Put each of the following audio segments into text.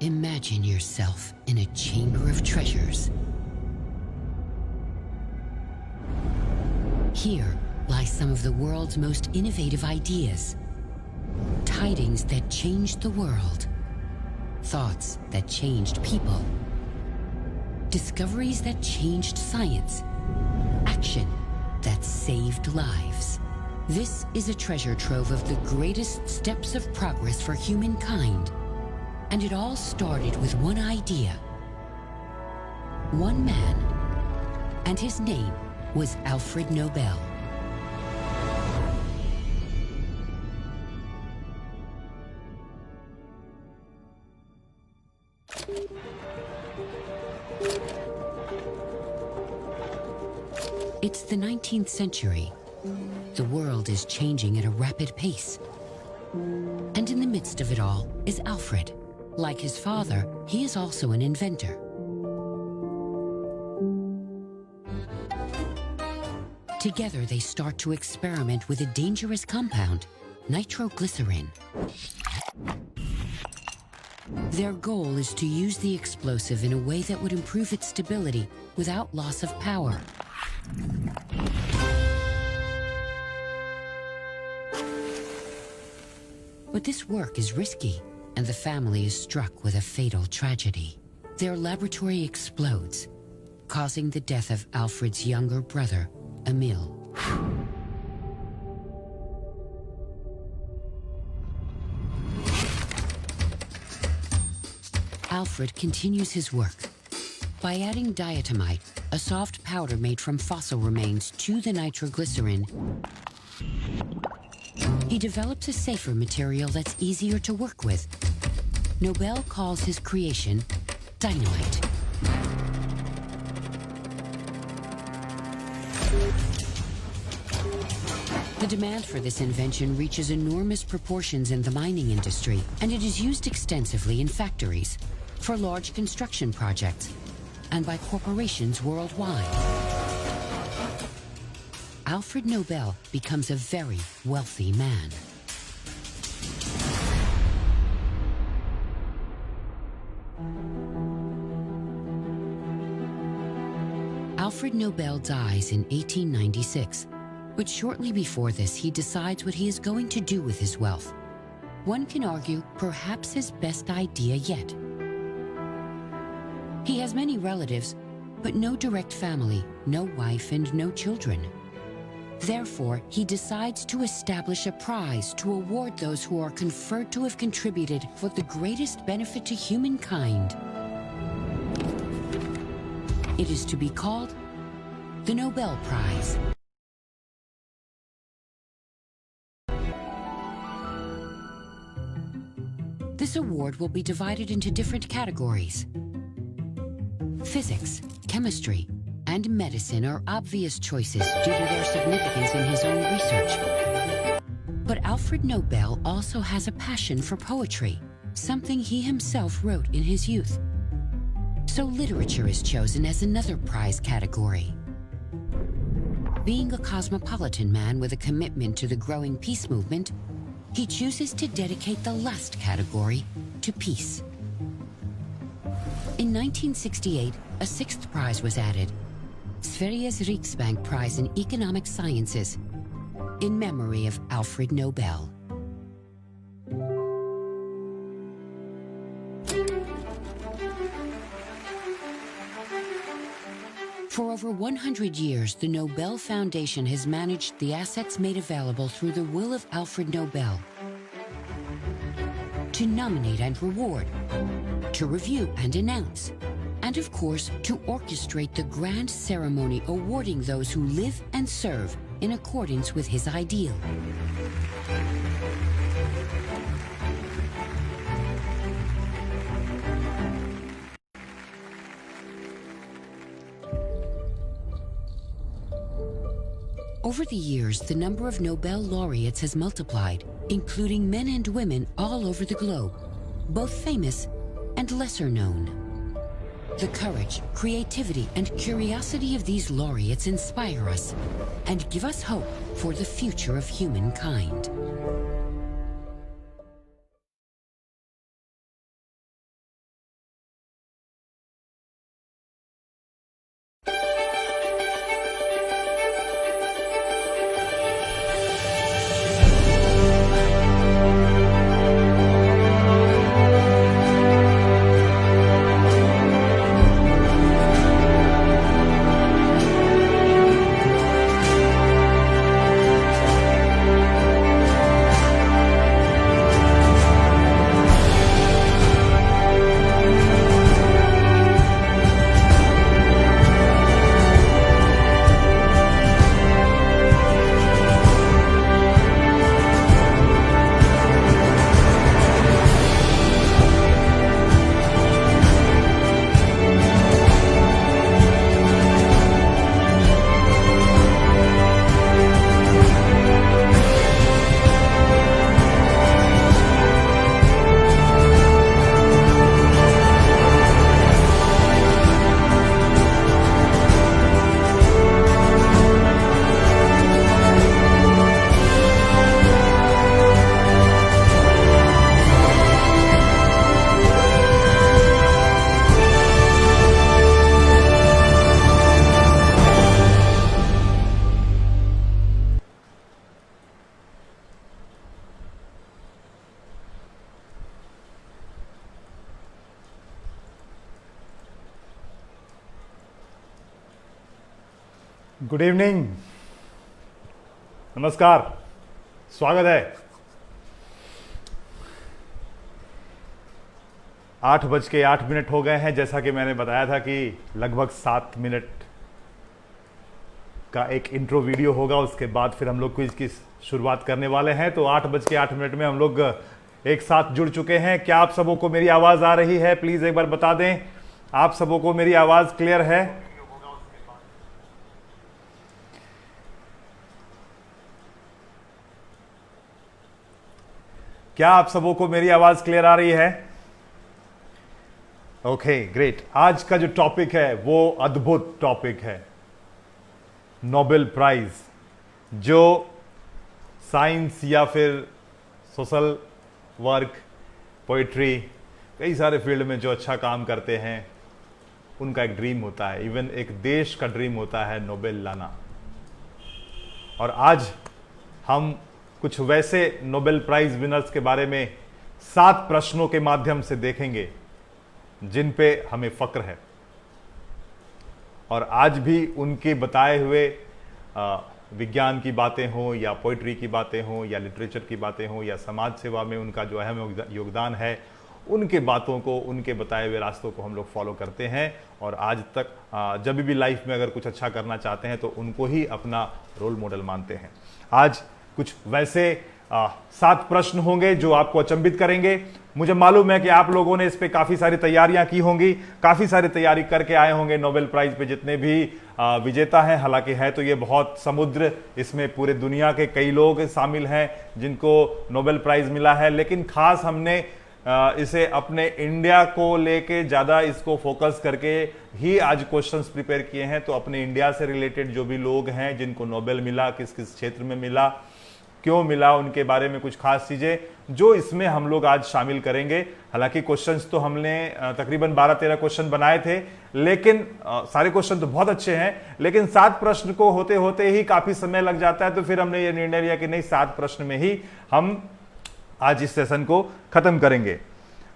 Imagine yourself in a chamber of treasures. Here lie some of the world's most innovative ideas. Tidings that changed the world. Thoughts that changed people. Discoveries that changed science. Action that saved lives. This is a treasure trove of the greatest steps of progress for humankind. And it all started with one idea. One man. And his name was Alfred Nobel. It's the 19th century. The world is changing at a rapid pace. And in the midst of it all is Alfred. Like his father, he is also an inventor. Together, they start to experiment with a dangerous compound, nitroglycerin. Their goal is to use the explosive in a way that would improve its stability without loss of power. But this work is risky, and the family is struck with a fatal tragedy. Their laboratory explodes, causing the death of Alfred's younger brother, Emil. Alfred continues his work. By adding diatomite, a soft powder made from fossil remains, to the nitroglycerin, he develops a safer material that's easier to work with. Nobel calls his creation dynamite. The demand for this invention reaches enormous proportions in the mining industry, and it is used extensively in factories, for large construction projects, and by corporations worldwide. Alfred Nobel becomes a very wealthy man. Alfred Nobel dies in 1896, but shortly before this he decides what he is going to do with his wealth. One can argue perhaps his best idea yet. He has many relatives, but no direct family, no wife, and no children. Therefore, he decides to establish a prize to award those who are conferred to have contributed for the greatest benefit to humankind. It is to be called the Nobel Prize. This award will be divided into different categories. Physics, chemistry, and medicine are obvious choices due to their significance in his own research. But Alfred Nobel also has a passion for poetry, something he himself wrote in his youth. So literature is chosen as another prize category. Being a cosmopolitan man with a commitment to the growing peace movement, he chooses to dedicate the last category to peace. In 1968, a sixth prize was added, Sveriges Riksbank Prize in Economic Sciences, in memory of Alfred Nobel. For over 100 years, the Nobel Foundation has managed the assets made available through the will of Alfred Nobel to nominate and reward, to review and announce, and of course, to orchestrate the grand ceremony awarding those who live and serve in accordance with his ideal. Over the years, the number of Nobel laureates has multiplied, including men and women all over the globe, both famous and lesser known. The courage, creativity, and curiosity of these laureates inspire us and give us hope for the future of humankind. Good evening, नमस्कार, स्वागत है। 8:08 हो गए हैं। जैसा कि मैंने बताया था कि लगभग 7 मिनट का एक इंट्रो वीडियो होगा, उसके बाद फिर हम लोग क्विज की शुरुआत करने वाले हैं। तो 8:08 में हम लोग एक साथ जुड़ चुके हैं। क्या आप सबों को मेरी आवाज आ रही है? प्लीज एक बार बता दें, आप सबों को मेरी आवाज क्लियर है? क्या आप सबों को मेरी आवाज क्लियर आ रही है? Okay, great. आज का जो टॉपिक है वो अद्भुत टॉपिक है, नोबेल प्राइज। जो साइंस या फिर सोशल वर्क, पोइट्री, कई सारे फील्ड में जो अच्छा काम करते हैं उनका एक ड्रीम होता है, इवन एक देश का ड्रीम होता है नोबेल लाना। और आज हम कुछ वैसे नोबेल प्राइज विनर्स के बारे में 7 प्रश्नों के माध्यम से देखेंगे जिन पे हमें फक्र है, और आज भी उनके बताए हुए विज्ञान की बातें हों या पोइट्री की बातें हों या लिटरेचर की बातें हों या समाज सेवा में उनका जो अहम योगदान है, उनके बातों को, उनके बताए हुए रास्तों को हम लोग फॉलो करते हैं। और आज तक जब भी लाइफ में अगर कुछ अच्छा करना चाहते हैं तो उनको ही अपना रोल मॉडल मानते हैं। आज कुछ वैसे 7 प्रश्न होंगे जो आपको अचंभित करेंगे। मुझे मालूम है कि आप लोगों ने इस पे काफी सारी तैयारियां की होंगी, काफी सारी तैयारी करके आए होंगे नोबेल प्राइज पे जितने भी विजेता हैं। हालांकि है तो ये बहुत समुद्र, इसमें पूरे दुनिया के कई लोग शामिल हैं जिनको नोबेल प्राइज मिला है, लेकिन खास हमने इसे अपने इंडिया को लेके ज्यादा इसको फोकस करके ही आज क्वेश्चंस प्रिपेयर किए हैं। तो अपने इंडिया से रिलेटेड जो भी लोग हैं जिनको नोबेल मिला, किस किस क्षेत्र में मिला, क्यों मिला, उनके बारे में कुछ खास चीजें जो इसमें हम लोग आज शामिल करेंगे। हालांकि क्वेश्चंस तो हमने तकरीबन 12-13 क्वेश्चन बनाए थे, लेकिन सारे क्वेश्चन तो बहुत अच्छे हैं, लेकिन 7 प्रश्न को होते होते ही काफी समय लग जाता है। तो फिर हमने ये निर्णय लिया कि नहीं, 7 प्रश्न में ही हम आज इस सेशन को खत्म करेंगे।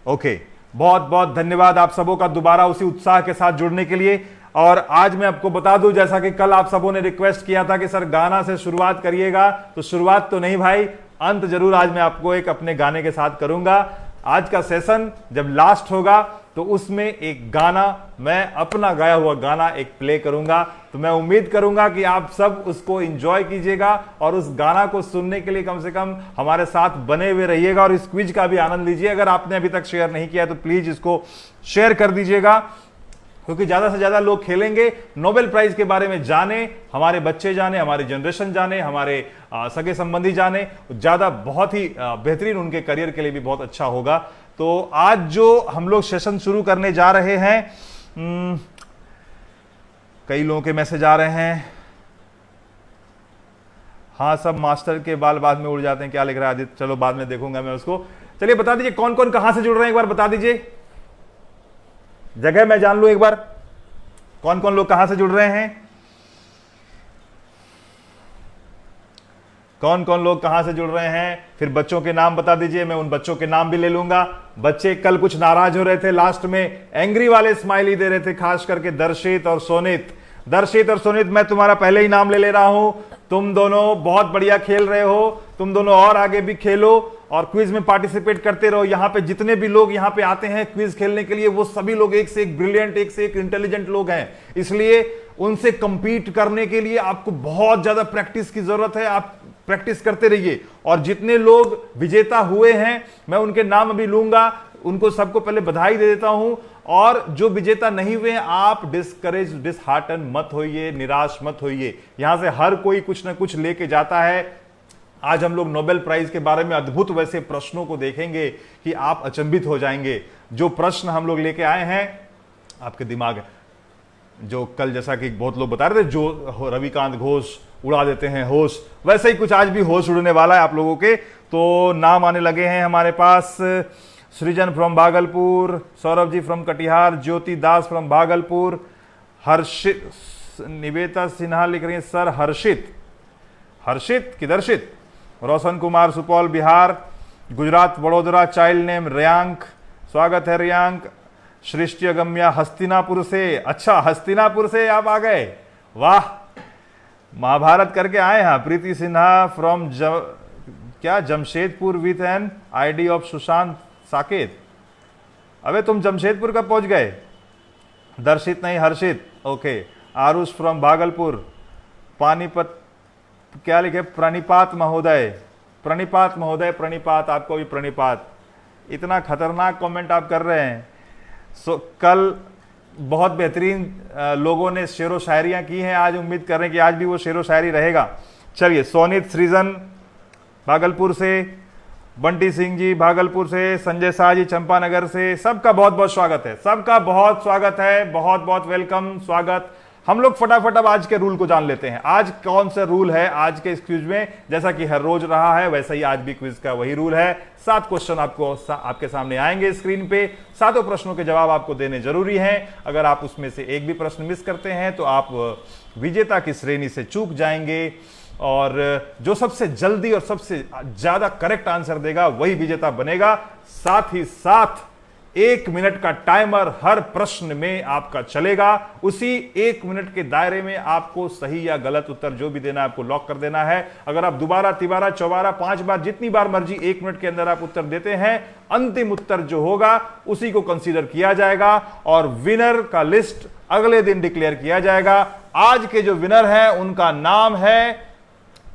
ओके, बहुत बहुत धन्यवाद आप सबों का दोबारा उसी उत्साह के साथ जुड़ने के लिए। और आज मैं आपको बता दूं, जैसा कि कल आप सबों ने रिक्वेस्ट किया था कि सर गाना से शुरुआत करिएगा, तो शुरुआत तो नहीं भाई, अंत जरूर आज मैं आपको एक अपने गाने के साथ करूंगा। आज का सेशन जब लास्ट होगा तो उसमें एक गाना, मैं अपना गाया हुआ गाना एक प्ले करूंगा। तो मैं उम्मीद करूंगा कि आप सब उसको एंजॉय कीजिएगा और उस गाना को सुनने के लिए कम से कम हमारे साथ बने हुए रहिएगा और इस क्विज का भी आनंद लीजिए। अगर आपने अभी तक शेयर नहीं किया तो प्लीज इसको शेयर कर दीजिएगा, क्योंकि ज्यादा से ज्यादा लोग खेलेंगे, नोबेल प्राइज के बारे में जाने, हमारे बच्चे जाने, हमारी जनरेशन जाने, हमारे सगे संबंधी जाने, ज्यादा बहुत ही बेहतरीन, उनके करियर के लिए भी बहुत अच्छा होगा। तो आज जो हम लोग सेशन शुरू करने जा रहे हैं, कई लोगों के मैसेज आ रहे हैं। हाँ, सब मास्टर के बाल बाद में उड़ जाते हैं, क्या लिख रहा है आदित्य? चलो बाद में देखूंगा मैं उसको। चलिए बता दीजिए कौन कौन कहां से जुड़ रहे हैं, एक बार बता दीजिए, जगह मैं जान लूं एक बार, कौन कौन लोग कहां से जुड़ रहे हैं, कौन कौन लोग कहां से जुड़ रहे हैं। फिर बच्चों के नाम बता दीजिए, मैं उन बच्चों के नाम भी ले लूंगा। बच्चे कल कुछ नाराज हो रहे थे, लास्ट में एंग्री वाले स्माइली दे रहे थे, खास करके दर्शित और सोनित। दर्शित और सोनित, मैं तुम्हारा पहले ही नाम ले रहा हूं। तुम दोनों बहुत बढ़िया खेल रहे हो, तुम दोनों और आगे भी खेलो और क्विज में पार्टिसिपेट करते रहो। यहाँ पे जितने भी लोग यहाँ पे आते हैं क्विज खेलने के लिए, वो सभी लोग एक से एक ब्रिलियंट, एक से एक इंटेलिजेंट लोग हैं, इसलिए उनसे कंपीट करने के लिए आपको बहुत ज्यादा प्रैक्टिस की जरूरत है। आप प्रैक्टिस करते रहिए। और जितने लोग विजेता हुए हैं मैं उनके नाम अभी लूंगा, उनको सबको पहले बधाई दे देता हूं। और जो विजेता नहीं हुए, आप डिस्करेज, डिसहार्टन मत होइए, निराश मत होइए। यहां से हर कोई कुछ ना कुछ लेके जाता है। आज हम लोग नोबेल प्राइज के बारे में अद्भुत वैसे प्रश्नों को देखेंगे कि आप अचंभित हो जाएंगे। जो प्रश्न हम लोग लेके आए हैं, आपके दिमाग जो कल जैसा कि बहुत लोग बता रहे थे, जो रविकांत घोष उड़ा देते हैं होश, वैसे ही कुछ आज भी होश उड़ने वाला है आप लोगों के। तो नाम आने लगे हैं हमारे पास। Srijan from Bhagalpur, Saurabh ji from Katihar, Jyoti Das from Bhagalpur, Harshit, Niveta Sinha लिख रही है सर हर्षित, हर्षित कि दर्शित, रोशन कुमार सुपौल बिहार, गुजरात वडोदरा, चाइल्ड नेम रियांक, स्वागत है रियांक। सृष्टि अगम्या हस्तिनापुर से, अच्छा हस्तिनापुर से आप आ गए, वाह। महाभारत करके आए हैं प्रीति सिन्हा फ्रॉम क्या Jamshedpur with an ID of Sushant Saket. अबे तुम जमशेदपुर कब पहुंच गए? दर्शित नहीं हर्षित, ओके। आरुष फ्रॉम भागलपुर। पानीपत क्या लिखे? प्रणिपात महोदय, प्रणिपात महोदय, प्रणिपात, आपको भी प्रणिपात। इतना खतरनाक कमेंट आप कर रहे हैं। कल बहुत बेहतरीन लोगों ने शेरो शायरियां की हैं, आज उम्मीद कर रहे हैं कि आज भी वो शेरो शायरी रहेगा। चलिए, सोनित सृजन भागलपुर से, बंटी सिंह जी भागलपुर से, संजय शाह जी चंपानगर से, सबका बहुत बहुत स्वागत है, सबका बहुत स्वागत है, बहुत बहुत वेलकम, स्वागत। हम लोग फटाफट अब आज के रूल को जान लेते हैं। आज कौन सा रूल है आज के इस क्विज में? जैसा कि हर रोज रहा है वैसा ही आज भी क्विज का वही रूल है। 7 क्वेश्चन आपके सामने आएंगे स्क्रीन पे। 7 प्रश्नों के जवाब आपको देने जरूरी हैं। अगर आप उसमें से एक भी प्रश्न मिस करते हैं तो आप विजेता की श्रेणी से चूक जाएंगे, और जो सबसे जल्दी और सबसे ज्यादा करेक्ट आंसर देगा वही विजेता बनेगा। साथ ही साथ 1 मिनट का टाइमर हर प्रश्न में आपका चलेगा। उसी 1 मिनट के दायरे में आपको सही या गलत उत्तर जो भी देना है आपको लॉक कर देना है। अगर आप दोबारा, तिबारा, चौबारा, 5 बार, जितनी बार मर्जी 1 मिनट के अंदर आप उत्तर देते हैं, अंतिम उत्तर जो होगा उसी को कंसीडर किया जाएगा और विनर का लिस्ट अगले दिन डिक्लेयर किया जाएगा। आज के जो विनर हैं उनका नाम है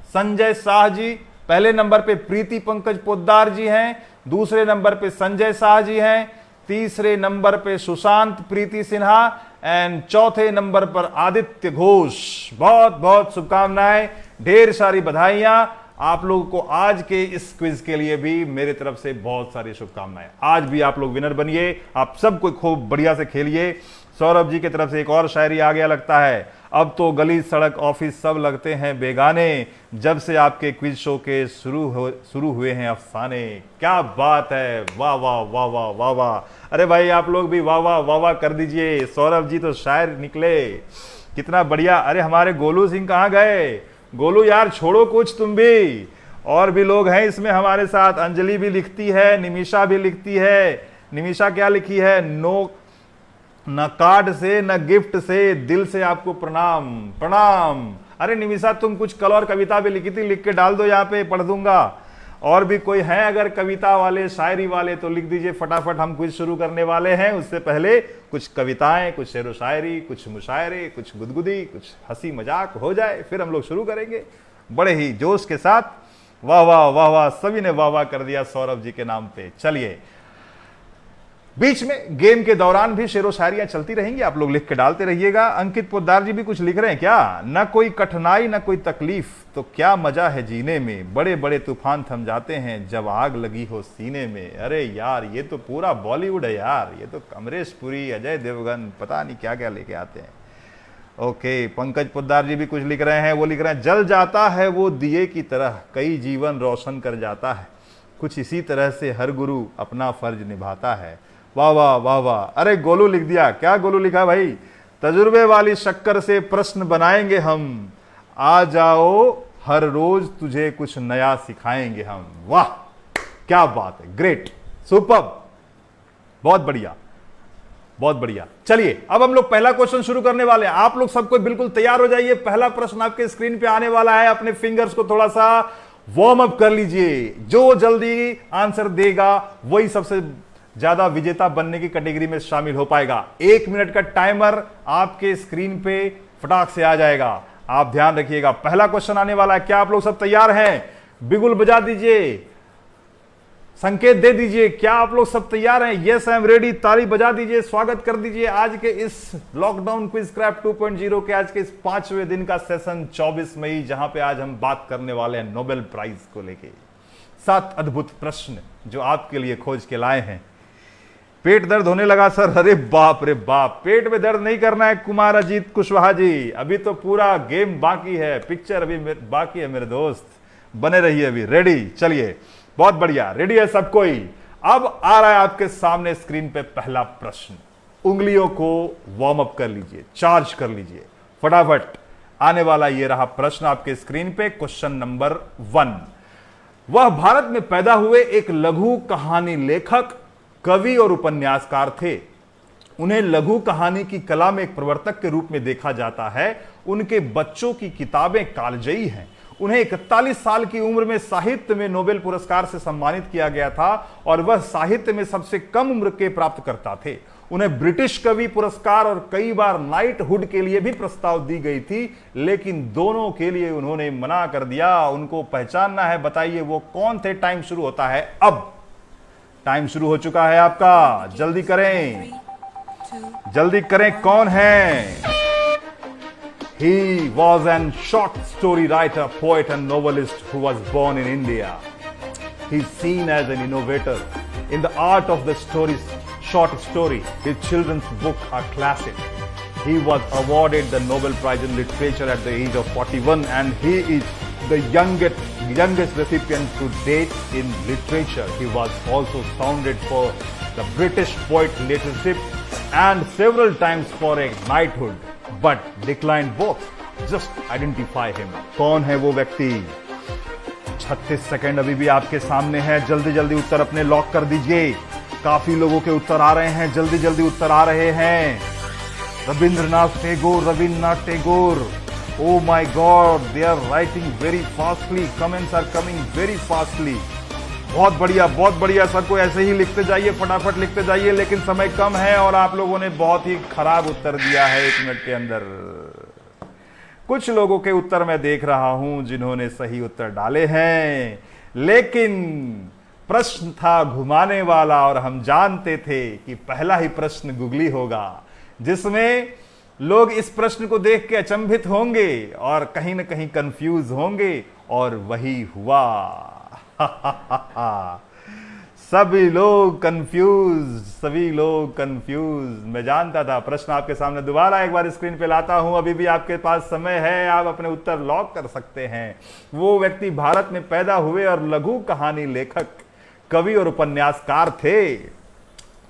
संजय शाह जी। पहले नंबर पे प्रीति पंकज पोद्दार जी हैं, दूसरे नंबर पे संजय शाह जी हैं, तीसरे नंबर पे सुशांत प्रीति सिन्हा एंड चौथे नंबर पर आदित्य घोष। बहुत बहुत शुभकामनाएं, ढेर सारी बधाइयां आप लोगों को। आज के इस क्विज के लिए भी मेरे तरफ से बहुत सारी शुभकामनाएं। आज भी आप लोग विनर बनिए, आप सबको खूब बढ़िया से खेलिए। सौरभ जी की तरफ से एक और शायरी आ गया लगता है। अब तो गली सड़क ऑफिस सब लगते हैं बेगाने, जब से आपके क्विज शो के शुरू हुए हैं अफसाने। क्या बात है, वाह वाह वाह वाह वाह वाह। अरे भाई आप लोग भी वाह वाह वाह वाह कर दीजिए। सौरभ जी तो शायर निकले, कितना बढ़िया। अरे हमारे गोलू सिंह कहाँ गए? गोलू यार छोड़ो कुछ तुम भी। और भी लोग हैं इसमें हमारे साथ। अंजलि भी लिखती है, निमिषा भी लिखती है। निमिषा क्या लिखी है? नो, न कार्ड से न गिफ्ट से, दिल से आपको प्रणाम प्रणाम। अरे निमिषा तुम कुछ कल और कविता भी लिखी थी, लिख के डाल दो यहाँ पे, पढ़ दूंगा। और भी कोई है अगर कविता वाले, शायरी वाले तो लिख दीजिए फटाफट। हम क्विज शुरू करने वाले हैं, उससे पहले कुछ कविताएं, कुछ शेरो शायरी, कुछ मुशायरे, कुछ गुदगुदी, कुछ हंसी मजाक हो जाए, फिर हम लोग शुरू करेंगे बड़े ही जोश के साथ। वाह वाह वाह वाह, सभी ने वाह वाह कर दिया सौरभ जी के नाम पे। चलिए, बीच में गेम के दौरान भी शेरो शायरियां चलती रहेंगी, आप लोग लिख के डालते रहिएगा। अंकित पोद्दार जी भी कुछ लिख रहे हैं क्या? न कोई कठिनाई न कोई तकलीफ तो क्या मजा है जीने में, बड़े बड़े तूफान थम जाते हैं जब आग लगी हो सीने में। अरे यार ये तो पूरा बॉलीवुड है यार, ये तो अमरीश पुरी, अजय देवगन, पता नहीं क्या क्या लेके आते हैं। ओके, पंकज पोद्दार जी भी कुछ लिख रहे हैं। वो लिख रहे हैं, जल जाता है वो दिए की तरह, कई जीवन रोशन कर जाता है, कुछ इसी तरह से हर गुरु अपना फर्ज निभाता है। वाह वाह वाह वाह। अरे गोलू लिख दिया, क्या गोलू लिखा भाई? तजुर्बे वाली शक्कर से प्रश्न बनाएंगे हम, आ जाओ हर रोज तुझे कुछ नया सिखाएंगे हम। वाह क्या बात है, ग्रेट, सुपर, बहुत बढ़िया बहुत बढ़िया। चलिए अब हम लोग पहला क्वेश्चन शुरू करने वाले हैं। आप लोग सबको बिल्कुल तैयार हो जाइए। पहला प्रश्न आपके स्क्रीन पे आने वाला है। अपने फिंगर्स को थोड़ा सा वार्म अप कर लीजिए। जो जल्दी आंसर देगा वही सबसे ज्यादा विजेता बनने की कैटेगरी में शामिल हो पाएगा। 1 मिनट का टाइमर आपके स्क्रीन पे फटाक से आ जाएगा, आप ध्यान रखिएगा। पहला क्वेश्चन आने वाला है। क्या आप लोग सब तैयार हैं? बिगुल बजा दीजिए, संकेत दे दीजिए। क्या आप लोग सब तैयार हैं? यस आई एम रेडी, ताली बजा दीजिए, स्वागत कर दीजिए आज के इस लॉकडाउन क्विज क्राफ्ट 2.0 के आज के इस 5वें दिन का सेशन 24 मई, जहां पे आज हम बात करने वाले हैं नोबेल प्राइज को लेके। 7 अद्भुत प्रश्न जो आपके लिए खोज के लाए हैं। पेट दर्द होने लगा सर? अरे बाप रे बाप, पेट में दर्द नहीं करना है कुमार अजीत कुशवाहा जी, अभी तो पूरा गेम बाकी है, पिक्चर अभी बाकी है मेरे दोस्त, बने रहिए अभी। रेडी? चलिए बहुत बढ़िया, रेडी है सब कोई? अब आ रहा है आपके सामने स्क्रीन पे पहला प्रश्न। उंगलियों को वार्म अप कर लीजिए, चार्ज कर लीजिए फटाफट। आने वाला ये रहा प्रश्न आपके स्क्रीन पे। Question number 1। वह भारत में पैदा हुए एक लघु कहानी लेखक, कवि और उपन्यासकार थे। उन्हें लघु कहानी की कला में एक प्रवर्तक के रूप में देखा जाता है। उनके बच्चों की किताबें कालजयी हैं। उन्हें 41 साल की उम्र में साहित्य में नोबेल पुरस्कार से सम्मानित किया गया था और वह साहित्य में सबसे कम उम्र के प्राप्तकर्ता थे। उन्हें ब्रिटिश कवि पुरस्कार और कई बार नाइटहुड के लिए भी प्रस्ताव दी गई थी, लेकिन दोनों के लिए उन्होंने मना कर दिया। उनको पहचानना है, बताइए वो कौन थे। टाइम शुरू होता है अब। टाइम शुरू हो चुका है आपका, जल्दी करें, जल्दी करें, कौन है? He was a short story writer, poet and novelist who was born in India. He's seen as an innovator in the art of the short story. His children's books are classic. He was awarded the Nobel Prize in Literature at the age of 41 and he is the youngest recipient to date in literature. He was also sounded for the British Poet Laureate and several times for a knighthood, but declined both. Just identify him. कौन है वो व्यक्ति? 36 second अभी भी आपके सामने है। जल्दी जल्दी उत्तर अपने लॉक कर दीजिए। काफी लोगों के उत्तर आ रहे हैं, जल्दी जल्दी उत्तर आ रहे हैं। Rabindranath Tagore, Rabindranath Tagore. Oh my God, they are writing very fastly. Comments are coming very fastly. बहुत बढ़िया सर को ऐसे ही लिखते जाइए, फटाफट लिखते जाइए, लेकिन समय कम है और आप लोगों ने बहुत ही खराब उत्तर दिया है 1 मिनट के अंदर। कुछ लोगों के उत्तर मैं देख रहा हूं जिन्होंने सही उत्तर डाले हैं, लेकिन प्रश्न था घुमाने वाला और हम जानते थे कि पहला ही प्रश्न गूगली होगा, जिसमें लोग इस प्रश्न को देख के अचंभित होंगे और कहीं ना कहीं कंफ्यूज होंगे, और वही हुआ। सभी लोग कंफ्यूज। मैं जानता था। प्रश्न आपके सामने दोबारा एक बार स्क्रीन पे लाता हूं। अभी भी आपके पास समय है, आप अपने उत्तर लॉक कर सकते हैं। वो व्यक्ति भारत में पैदा हुए और लघु कहानी लेखक, कवि और उपन्यासकार थे।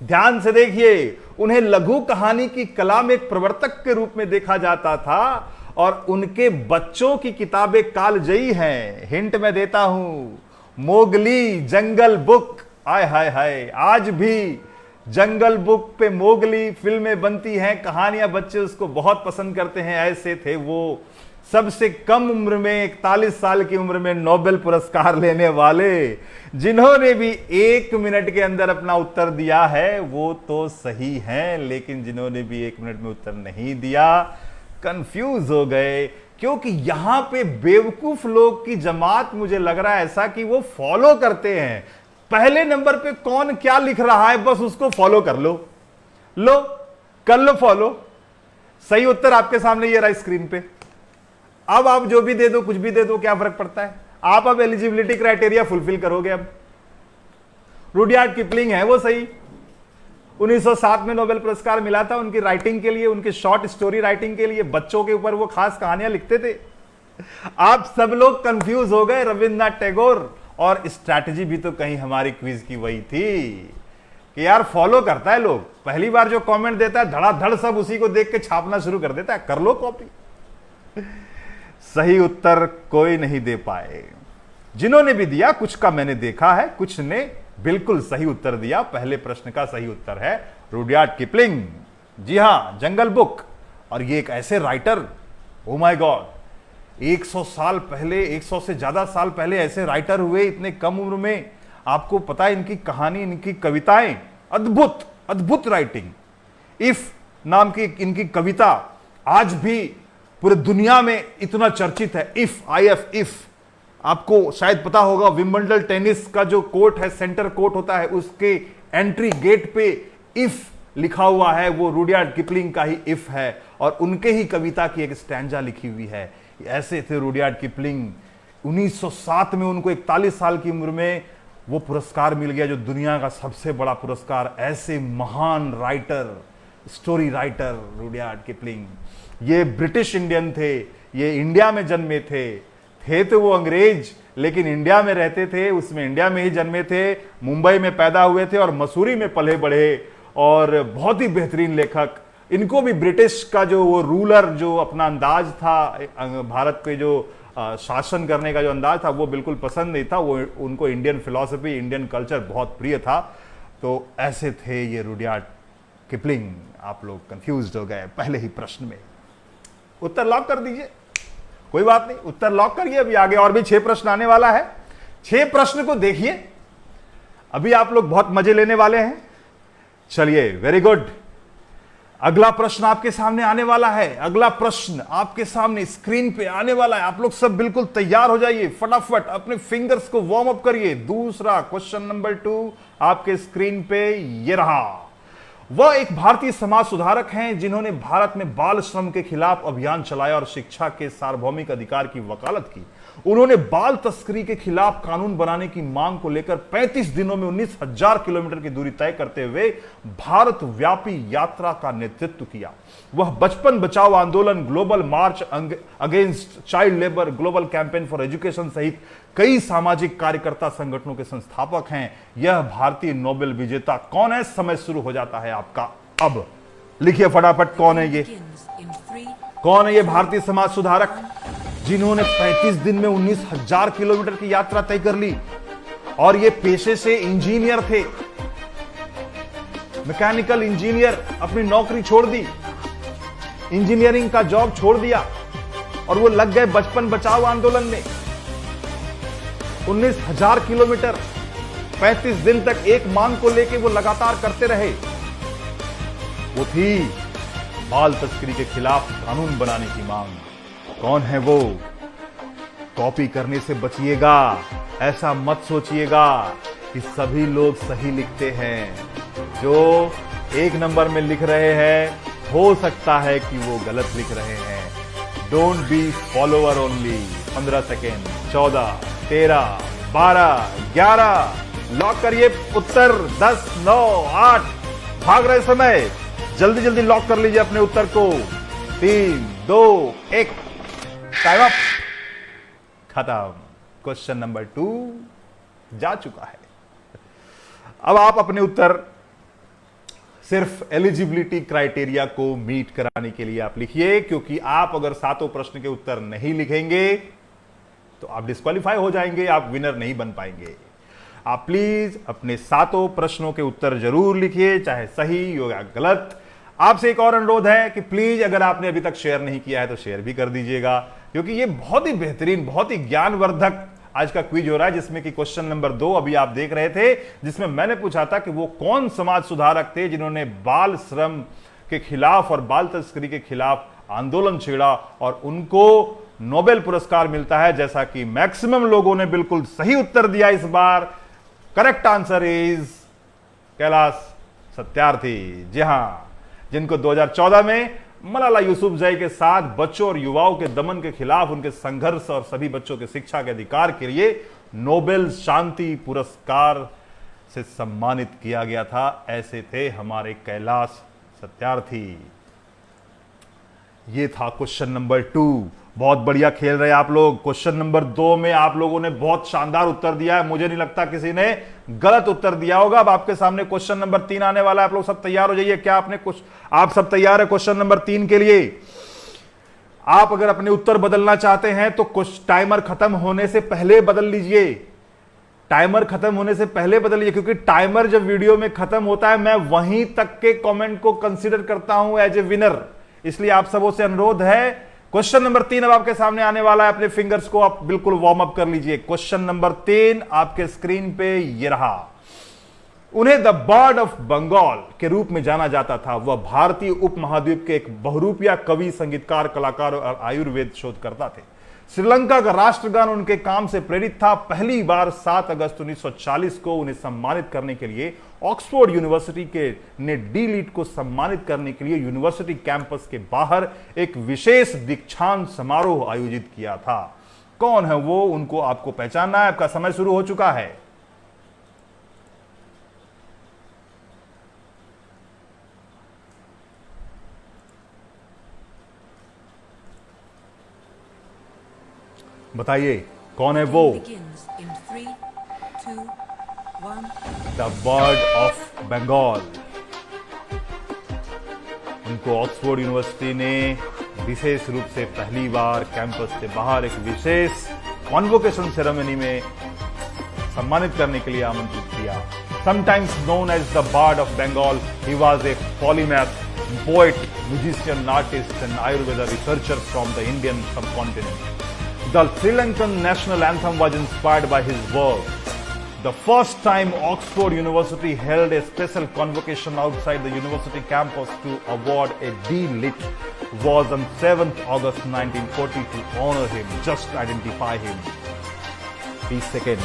ध्यान से देखिए, उन्हें लघु कहानी की कला में एक प्रवर्तक के रूप में देखा जाता था और उनके बच्चों की किताबें कालजयी हैं। हिंट मैं देता हूं, मोगली, जंगल बुक। आय हाय हाय, आज भी जंगल बुक पे मोगली फिल्में बनती हैं, कहानियां बच्चे उसको बहुत पसंद करते हैं। ऐसे थे वो सबसे कम उम्र में 41 साल की उम्र में नोबेल पुरस्कार लेने वाले। जिन्होंने भी 1 मिनट के अंदर अपना उत्तर दिया है वो तो सही हैं, लेकिन जिन्होंने भी 1 मिनट में उत्तर नहीं दिया कंफ्यूज हो गए, क्योंकि यहां पे बेवकूफ लोग की जमात, मुझे लग रहा है ऐसा, कि वो फॉलो करते हैं। पहले नंबर पे कौन क्या लिख रहा है बस उसको फॉलो कर लो, कर लो फॉलो। सही उत्तर आपके सामने ये रहा स्क्रीन पे। अब आप जो भी दे दो, कुछ भी दे दो, क्या फर्क पड़ता है? आप अब एलिजिबिलिटी क्राइटेरिया फुलफिल करोगे। अब रुडयार्ड किपलिंग है वो सही। 1907 में नोबेल पुरस्कार मिला था उनकी राइटिंग के लिए, उनकी शॉर्ट स्टोरी राइटिंग के लिए। बच्चों के ऊपर वो खास कहानियां लिखते थे। आप सब लोग कंफ्यूज हो गए, रविंद्रनाथ टैगोर। और स्ट्रैटेजी भी तो कहीं हमारी क्विज की वही थी कि यार फॉलो करता है लोग। पहली बार जो कमेंट देता है धड़ाधड़ सब उसी को देख के छापना शुरू कर देता है, कर लो कॉपी। सही उत्तर कोई नहीं दे पाए। जिन्होंने भी दिया, कुछ का मैंने देखा है, कुछ ने बिल्कुल सही उत्तर दिया। पहले प्रश्न का सही उत्तर है रुडयार्ड किपलिंग। जी हां, जंगल बुक। और ये एक ऐसे राइटर, ओ माय गॉड, 100 साल पहले, 100 से ज्यादा साल पहले ऐसे राइटर हुए इतने कम उम्र में। आपको पता है इनकी कहानी, इनकी कविताएं अद्भुत अद्भुत राइटिंग। इफ नाम की इनकी कविता आज भी पूरे दुनिया में इतना चर्चित है। If, IF, if. आपको शायद पता होगा, विंबलडन टेनिस का जो कोर्ट है, सेंटर कोर्ट होता है, उसके एंट्री गेट पे इफ लिखा हुआ है, वो रुडयार्ड किपलिंग का ही इफ है और उनके ही कविता की एक स्टैंजा लिखी हुई है। ऐसे थे रुडयार्ड किपलिंग। 1907 में उनको 41 साल की उम्र में वो पुरस्कार मिल गया जो दुनिया का सबसे बड़ा पुरस्कार। ऐसे महान writer, story writer Rudyard Kipling. ये ब्रिटिश इंडियन थे, ये इंडिया में जन्मे थे तो वो अंग्रेज, लेकिन इंडिया में रहते थे, उसमें इंडिया में ही जन्मे थे, मुंबई में पैदा हुए थे और मसूरी में पले बढ़े, और बहुत ही बेहतरीन लेखक। इनको भी ब्रिटिश का जो वो रूलर, जो अपना अंदाज था भारत पे, जो शासन करने का जो अंदाज था, वो बिल्कुल पसंद नहीं था। वो उनको इंडियन फिलॉसफी, इंडियन कल्चर बहुत प्रिय था। तो ऐसे थे ये रुडयार्ड किपलिंग। आप लोग कंफ्यूज्ड हो गए पहले ही प्रश्न में। उत्तर लॉक कर दीजिए, कोई बात नहीं, उत्तर लॉक करिए। अभी आगे और भी 6 प्रश्न आने वाला है। 6 प्रश्न को देखिए, अभी आप लोग बहुत मजे लेने वाले हैं। चलिए, वेरी गुड। अगला प्रश्न आपके सामने आने वाला है। अगला प्रश्न आपके सामने स्क्रीन पे आने वाला है। आप लोग सब बिल्कुल तैयार हो जाइए, फटाफट अपने फिंगर्स को वार्म अप करिए। दूसरा क्वेश्चन नंबर 2 आपके स्क्रीन पे ये रहा। वह एक भारतीय समाज सुधारक हैं जिन्होंने भारत में बाल श्रम के खिलाफ अभियान चलाया और शिक्षा के सार्वभौमिक अधिकार की वकालत की। उन्होंने बाल तस्करी के खिलाफ कानून बनाने की मांग को लेकर 35 दिनों में 19,000 किलोमीटर की दूरी तय करते हुए भारत व्यापी यात्रा का नेतृत्व किया। वह बचपन बचाओ आंदोलन, global March against child labour, global campaign for education सहित कई सामाजिक कार्यकर्ता संगठनों के संस्थापक हैं। यह भारतीय नोबेल विजेता कौन है? समय शुरू हो जाता है आपका अब। लिखिए फटाफट, कौन है ये? कौन है ये भारतीय समाज सुधारक जिन्होंने 35 दिन में 19,000 किलोमीटर की यात्रा तय कर ली? और ये पेशे से इंजीनियर थे, मैकेनिकल इंजीनियर। अपनी नौकरी छोड़ दी, इंजीनियरिंग का जॉब छोड़ दिया और वो लग गए बचपन बचाओ आंदोलन में। 19,000 किलोमीटर 35 दिन तक एक मांग को लेके वो लगातार करते रहे। वो थी बाल तस्करी के खिलाफ कानून बनाने की मांग। कौन है वो? कॉपी करने से बचिएगा, ऐसा मत सोचिएगा कि सभी लोग सही लिखते हैं। जो 1 नंबर में लिख रहे हैं हो सकता है कि वो गलत लिख रहे हैं। Don't be follower only. 15 second, 14, 13, 12, 11। Lock करिए उत्तर। 10, 9, 8। भाग रहे समय जल्दी जल्दी लॉक कर लीजिए अपने उत्तर को। 3, 2, 1। टाइम अप, खत्म। क्वेश्चन नंबर 2 जा चुका है। अब आप अपने उत्तर सिर्फ एलिजिबिलिटी क्राइटेरिया को मीट कराने के लिए आप लिखिए, क्योंकि आप अगर 7 प्रश्न के उत्तर नहीं लिखेंगे तो आप डिस्क्वालीफाई हो जाएंगे, आप विनर नहीं बन पाएंगे। आप प्लीज अपने 7 प्रश्नों के उत्तर जरूर लिखिए, चाहे सही या गलत। आपसे एक और अनुरोध है कि प्लीज अगर आपने अभी तक शेयर नहीं किया है तो शेयर भी कर दीजिएगा, क्योंकि ये बहुत ही बेहतरीन, बहुत ही ज्ञानवर्धक आज का क्विज हो रहा है, जिसमें कि क्वेश्चन नंबर 2 अभी आप देख रहे थे, जिसमें मैंने पूछा था कि वो कौन समाज सुधारक थे जिन्होंने बाल श्रम के खिलाफ और बाल तस्करी के खिलाफ आंदोलन छेड़ा और उनको नोबेल पुरस्कार मिलता है। जैसा कि मैक्सिमम लोगों ने बिल्कुल सही उत्तर दिया इस बार। Correct answer is Kailash Satyarthi. जी हां, जिनको 2014 में मलाला यूसुफजई के साथ बच्चों और युवाओं के दमन के खिलाफ उनके संघर्ष और सभी बच्चों के शिक्षा के अधिकार के लिए नोबेल शांति पुरस्कार से सम्मानित किया गया था। ऐसे थे हमारे कैलाश सत्यार्थी। ये था क्वेश्चन नंबर 2। बहुत बढ़िया खेल रहे आप लोग। क्वेश्चन नंबर 2 में आप लोगों ने बहुत शानदार उत्तर दिया है। मुझे नहीं लगता किसी ने गलत उत्तर दिया होगा। अब आपके सामने क्वेश्चन नंबर 3 आने वाला है। आप लोग सब तैयार हो जाइए। क्या आपने आप सब तैयार है क्वेश्चन नंबर 3 के लिए? आप अगर अपने उत्तर बदलना चाहते हैं तो कुछ टाइमर खत्म होने से पहले बदल लीजिए। टाइमर खत्म होने से पहले बदल लीजिए, क्योंकि टाइमर जब वीडियो में खत्म होता है मैं वहीं तक के कमेंट को कंसीडर करता हूं एज ए विनर। इसलिए आप सबों से अनुरोध है, क्वेश्चन नंबर 3 अब आपके सामने आने वाला है। अपने फिंगर्स को आप बिल्कुल वार्म अप कर लीजिए। क्वेश्चन नंबर 3 आपके स्क्रीन पे ये रहा। उन्हें द बर्ड ऑफ बंगाल के रूप में जाना जाता था। वह भारतीय उपमहाद्वीप के एक बहुरूपिया कवि, संगीतकार, कलाकार और आयुर्वेद शोधकर्ता थे। श्रीलंका का राष्ट्रगान उनके काम से प्रेरित था। पहली बार 7 अगस्त 1940 को उन्हें सम्मानित करने के लिए ऑक्सफोर्ड यूनिवर्सिटी ने डी लिट को सम्मानित करने के लिए यूनिवर्सिटी कैंपस के बाहर एक विशेष दीक्षांत समारोह आयोजित किया था। कौन है वो? उनको आपको पहचानना है। आपका समय शुरू हो चुका है। बताइए कौन है वो? The bird of Bengal. उनको ऑक्सफोर्ड यूनिवर्सिटी ने विशेष रूप से पहली बार कैंपस के बाहर एक विशेष कॉन्वोकेशन सेरेमनी में सम्मानित करने के लिए आमंत्रित किया। sometimes known as the Bard of Bengal. He was a polymath, poet, musician, artist, and Ayurveda researcher from the Indian subcontinent. The Sri Lankan national anthem was inspired by his work. The first time Oxford University held a special convocation outside the university campus to award a D.Lit was on 7th August 1940 to honor him. Just identify him. 20 second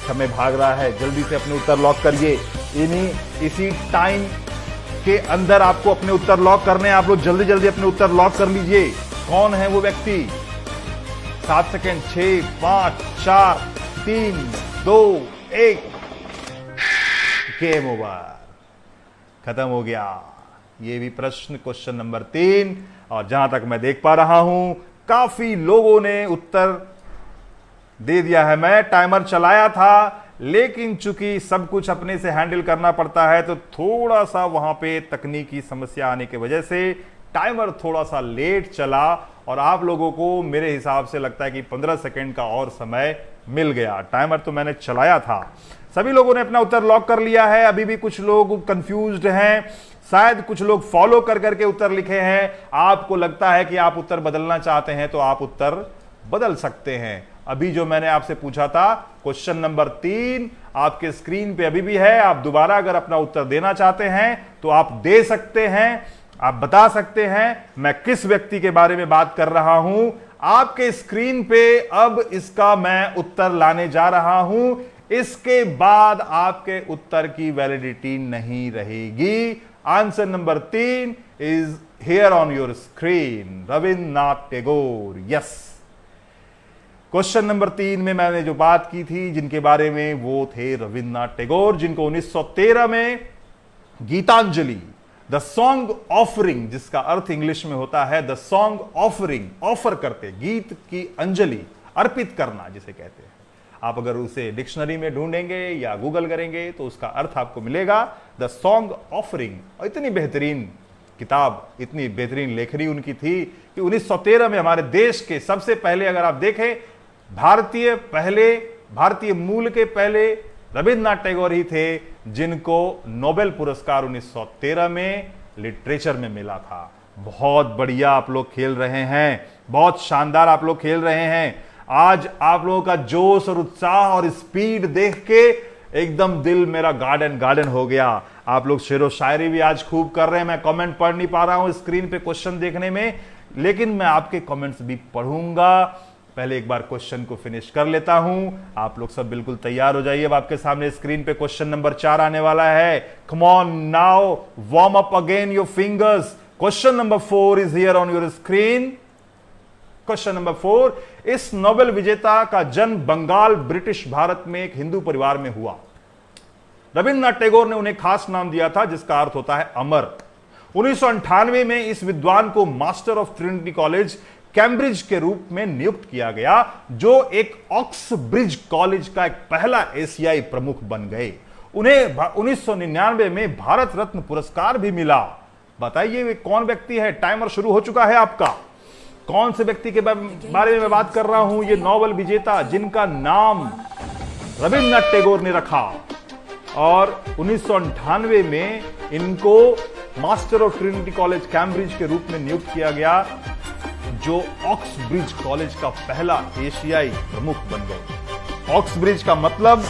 समय भाग रहा है, जल्दी से अपने उत्तर lock करिए। इसी time के अंदर आपको अपने उत्तर लॉक करने हैं। आप लोग जल्दी जल्दी अपने उत्तर लॉक कर लीजिए। कौन है वो व्यक्ति? 7 सेकेंड, 6, 5, 4, 3, 2, 1। गेम ओवर, खत्म हो गया। ये भी प्रश्न क्वेश्चन नंबर 3। और जहां तक मैं देख पा रहा हूं काफी लोगों ने उत्तर दे दिया है। मैं टाइमर चलाया था, लेकिन चूंकि सब कुछ अपने से हैंडल करना पड़ता है तो थोड़ा सा वहां पे तकनीकी समस्या आने की वजह से टाइमर थोड़ा सा लेट चला और आप लोगों को मेरे हिसाब से लगता है कि 15 सेकंड का और समय मिल गया। टाइमर तो मैंने चलाया था। सभी लोगों ने अपना उत्तर लॉक कर लिया है। अभी भी कुछ लोग कंफ्यूज्ड हैं, शायद कुछ लोग फॉलो कर करके उत्तर लिखे हैं। आपको लगता है कि आप उत्तर बदलना चाहते हैं तो आप उत्तर बदल सकते हैं। अभी जो मैंने आपसे पूछा था क्वेश्चन नंबर 3 आपके स्क्रीन पे अभी भी है। आप दोबारा अगर अपना उत्तर देना चाहते हैं तो आप दे सकते हैं। आप बता सकते हैं मैं किस व्यक्ति के बारे में बात कर रहा हूं। आपके स्क्रीन पे अब इसका मैं उत्तर लाने जा रहा हूं। इसके बाद आपके उत्तर की वैलिडिटी नहीं रहेगी। Answer number 3 is here on your screen, Rabindranath Tagore. Yes, question number 3 में मैंने जो बात की थी जिनके बारे में, वो थे रविन्द्रनाथ टैगोर, जिनको 1913 में गीतांजलि, द सॉन्ग ऑफरिंग, जिसका अर्थ इंग्लिश में होता है द सॉन्ग ऑफरिंग, ऑफर करते, गीत की अंजलि, अर्पित करना जिसे कहते हैं। आप अगर उसे डिक्शनरी में ढूंढेंगे या गूगल करेंगे तो उसका अर्थ आपको मिलेगा द सॉन्ग ऑफरिंग। और इतनी बेहतरीन किताब, इतनी बेहतरीन लेखनी उनकी थी कि 1913 में हमारे देश के सबसे पहले, अगर आप देखें, भारतीय मूल के पहले रविन्द्रनाथ टैगोर ही थे जिनको नोबेल पुरस्कार 1913 में लिटरेचर में मिला था। बहुत बढ़िया आप लोग खेल रहे हैं, बहुत शानदार आप लोग खेल रहे हैं। आज आप लोगों का जोश और उत्साह और स्पीड देख के एकदम दिल मेरा गार्डन हो गया। आप लोग शेरो शायरी भी आज खूब कर रहे हैं। मैं कमेंट पढ़ नहीं पा रहा हूं स्क्रीन पे क्वेश्चन देखने में, लेकिन मैं आपके कमेंट्स भी पढ़ूंगा। पहले एक बार क्वेश्चन को फिनिश कर लेता हूं। आप लोग सब बिल्कुल तैयार हो जाइए। अब आपके सामने स्क्रीन पे क्वेश्चन नंबर 4 आने वाला है। Come on now, warm up again your fingers. Question number 4 is here on your screen. Question number 4, इस नोबेल विजेता का जन्म बंगाल, ब्रिटिश भारत में एक हिंदू परिवार में हुआ। रविन्द्रनाथ टैगोर ने उन्हें खास नाम दिया था जिसका अर्थ होता है अमर। 1998 में इस विद्वान को master of Trinity college Cambridge के रूप में नियुक्त किया गया, जो एक ऑक्सब्रिज कॉलेज का एक पहला एशियाई प्रमुख बन गए। उन्हें 1999 में भारत रत्न पुरस्कार भी मिला। बताइए वे कौन व्यक्ति है? टाइमर शुरू हो चुका है आपका। कौन से व्यक्ति के बारे में मैं बात कर रहा हूं? ये नोबेल विजेता जिनका नाम रविन्द्रनाथ टैगोर ने रखा और 1998 में इनको master of Trinity college Cambridge के रूप में नियुक्त किया गया, जो ऑक्सब्रिज कॉलेज का पहला एशियाई प्रमुख बन गए। ऑक्सब्रिज का मतलब,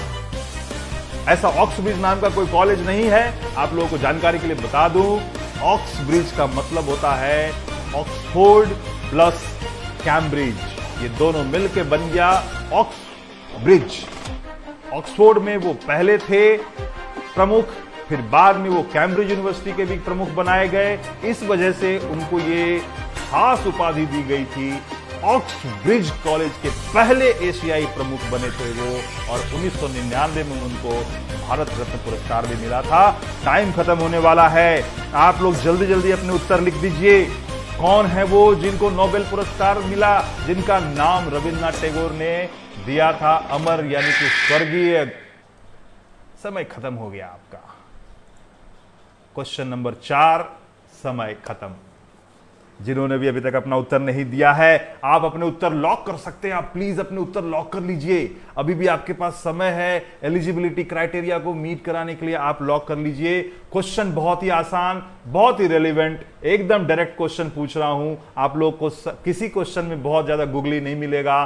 ऐसा ऑक्सब्रिज नाम का कोई कॉलेज नहीं है, आप लोगों को जानकारी के लिए बता दूं, ऑक्सब्रिज का मतलब होता है ऑक्सफोर्ड प्लस कैम्ब्रिज, ये दोनों मिलकर बन गया ऑक्सब्रिज। ऑक्सफोर्ड में वो पहले थे प्रमुख, फिर बाद में वो कैम्ब्रिज यूनिवर्सिटी के भी प्रमुख बनाए गए। इस वजह से उनको ये खास उपाधि दी गई थी। ऑक्सब्रिज कॉलेज के पहले एशियाई प्रमुख बने थे वो, और 1999 में उनको भारत रत्न पुरस्कार भी मिला था। टाइम खत्म होने वाला है, आप लोग जल्दी जल्दी अपने उत्तर लिख दीजिए। कौन है वो जिनको नोबेल पुरस्कार मिला, जिनका नाम रविन्द्रनाथ टैगोर ने दिया था अमर, यानी कि स्वर्गीय? समय खत्म हो गया आपका। क्वेश्चन नंबर 4, समय खत्म। जिन्होंने भी अभी तक अपना उत्तर नहीं दिया है, आप अपने उत्तर लॉक कर सकते हैं। आप प्लीज अपने उत्तर लॉक कर लीजिए, अभी भी आपके पास समय है। एलिजिबिलिटी क्राइटेरिया को मीट कराने के लिए आप लॉक कर लीजिए। क्वेश्चन बहुत ही आसान, बहुत ही रेलिवेंट, एकदम डायरेक्ट क्वेश्चन पूछ रहा हूं। आप लोग को किसी क्वेश्चन में बहुत ज्यादा गुगली नहीं मिलेगा।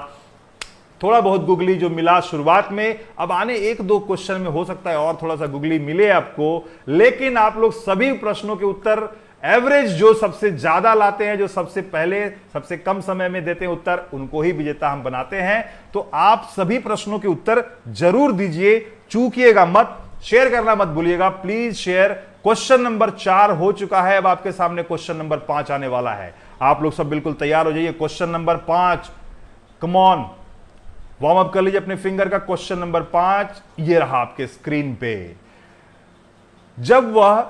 थोड़ा बहुत गुगली जो मिला शुरुआत में, अब आने एक दो क्वेश्चन में हो सकता है और थोड़ा सा गुगली मिले आपको, लेकिन आप लोग सभी प्रश्नों के उत्तर एवरेज जो सबसे ज्यादा लाते हैं, जो सबसे पहले सबसे कम समय में देते हैं उत्तर, उनको ही विजेता हम बनाते हैं। तो आप सभी प्रश्नों के उत्तर जरूर दीजिए, चूकिएगा मत, शेयर करना मत भूलिएगा, प्लीज शेयर। क्वेश्चन नंबर 4 हो चुका है, अब आपके सामने क्वेश्चन नंबर 5 आने वाला है। आप लोग सब बिल्कुल तैयार हो जाइए। Question number 5, come on, warm up कर लीजिए अपने फिंगर का। क्वेश्चन नंबर 5 ये रहा आपके स्क्रीन पे। जब वह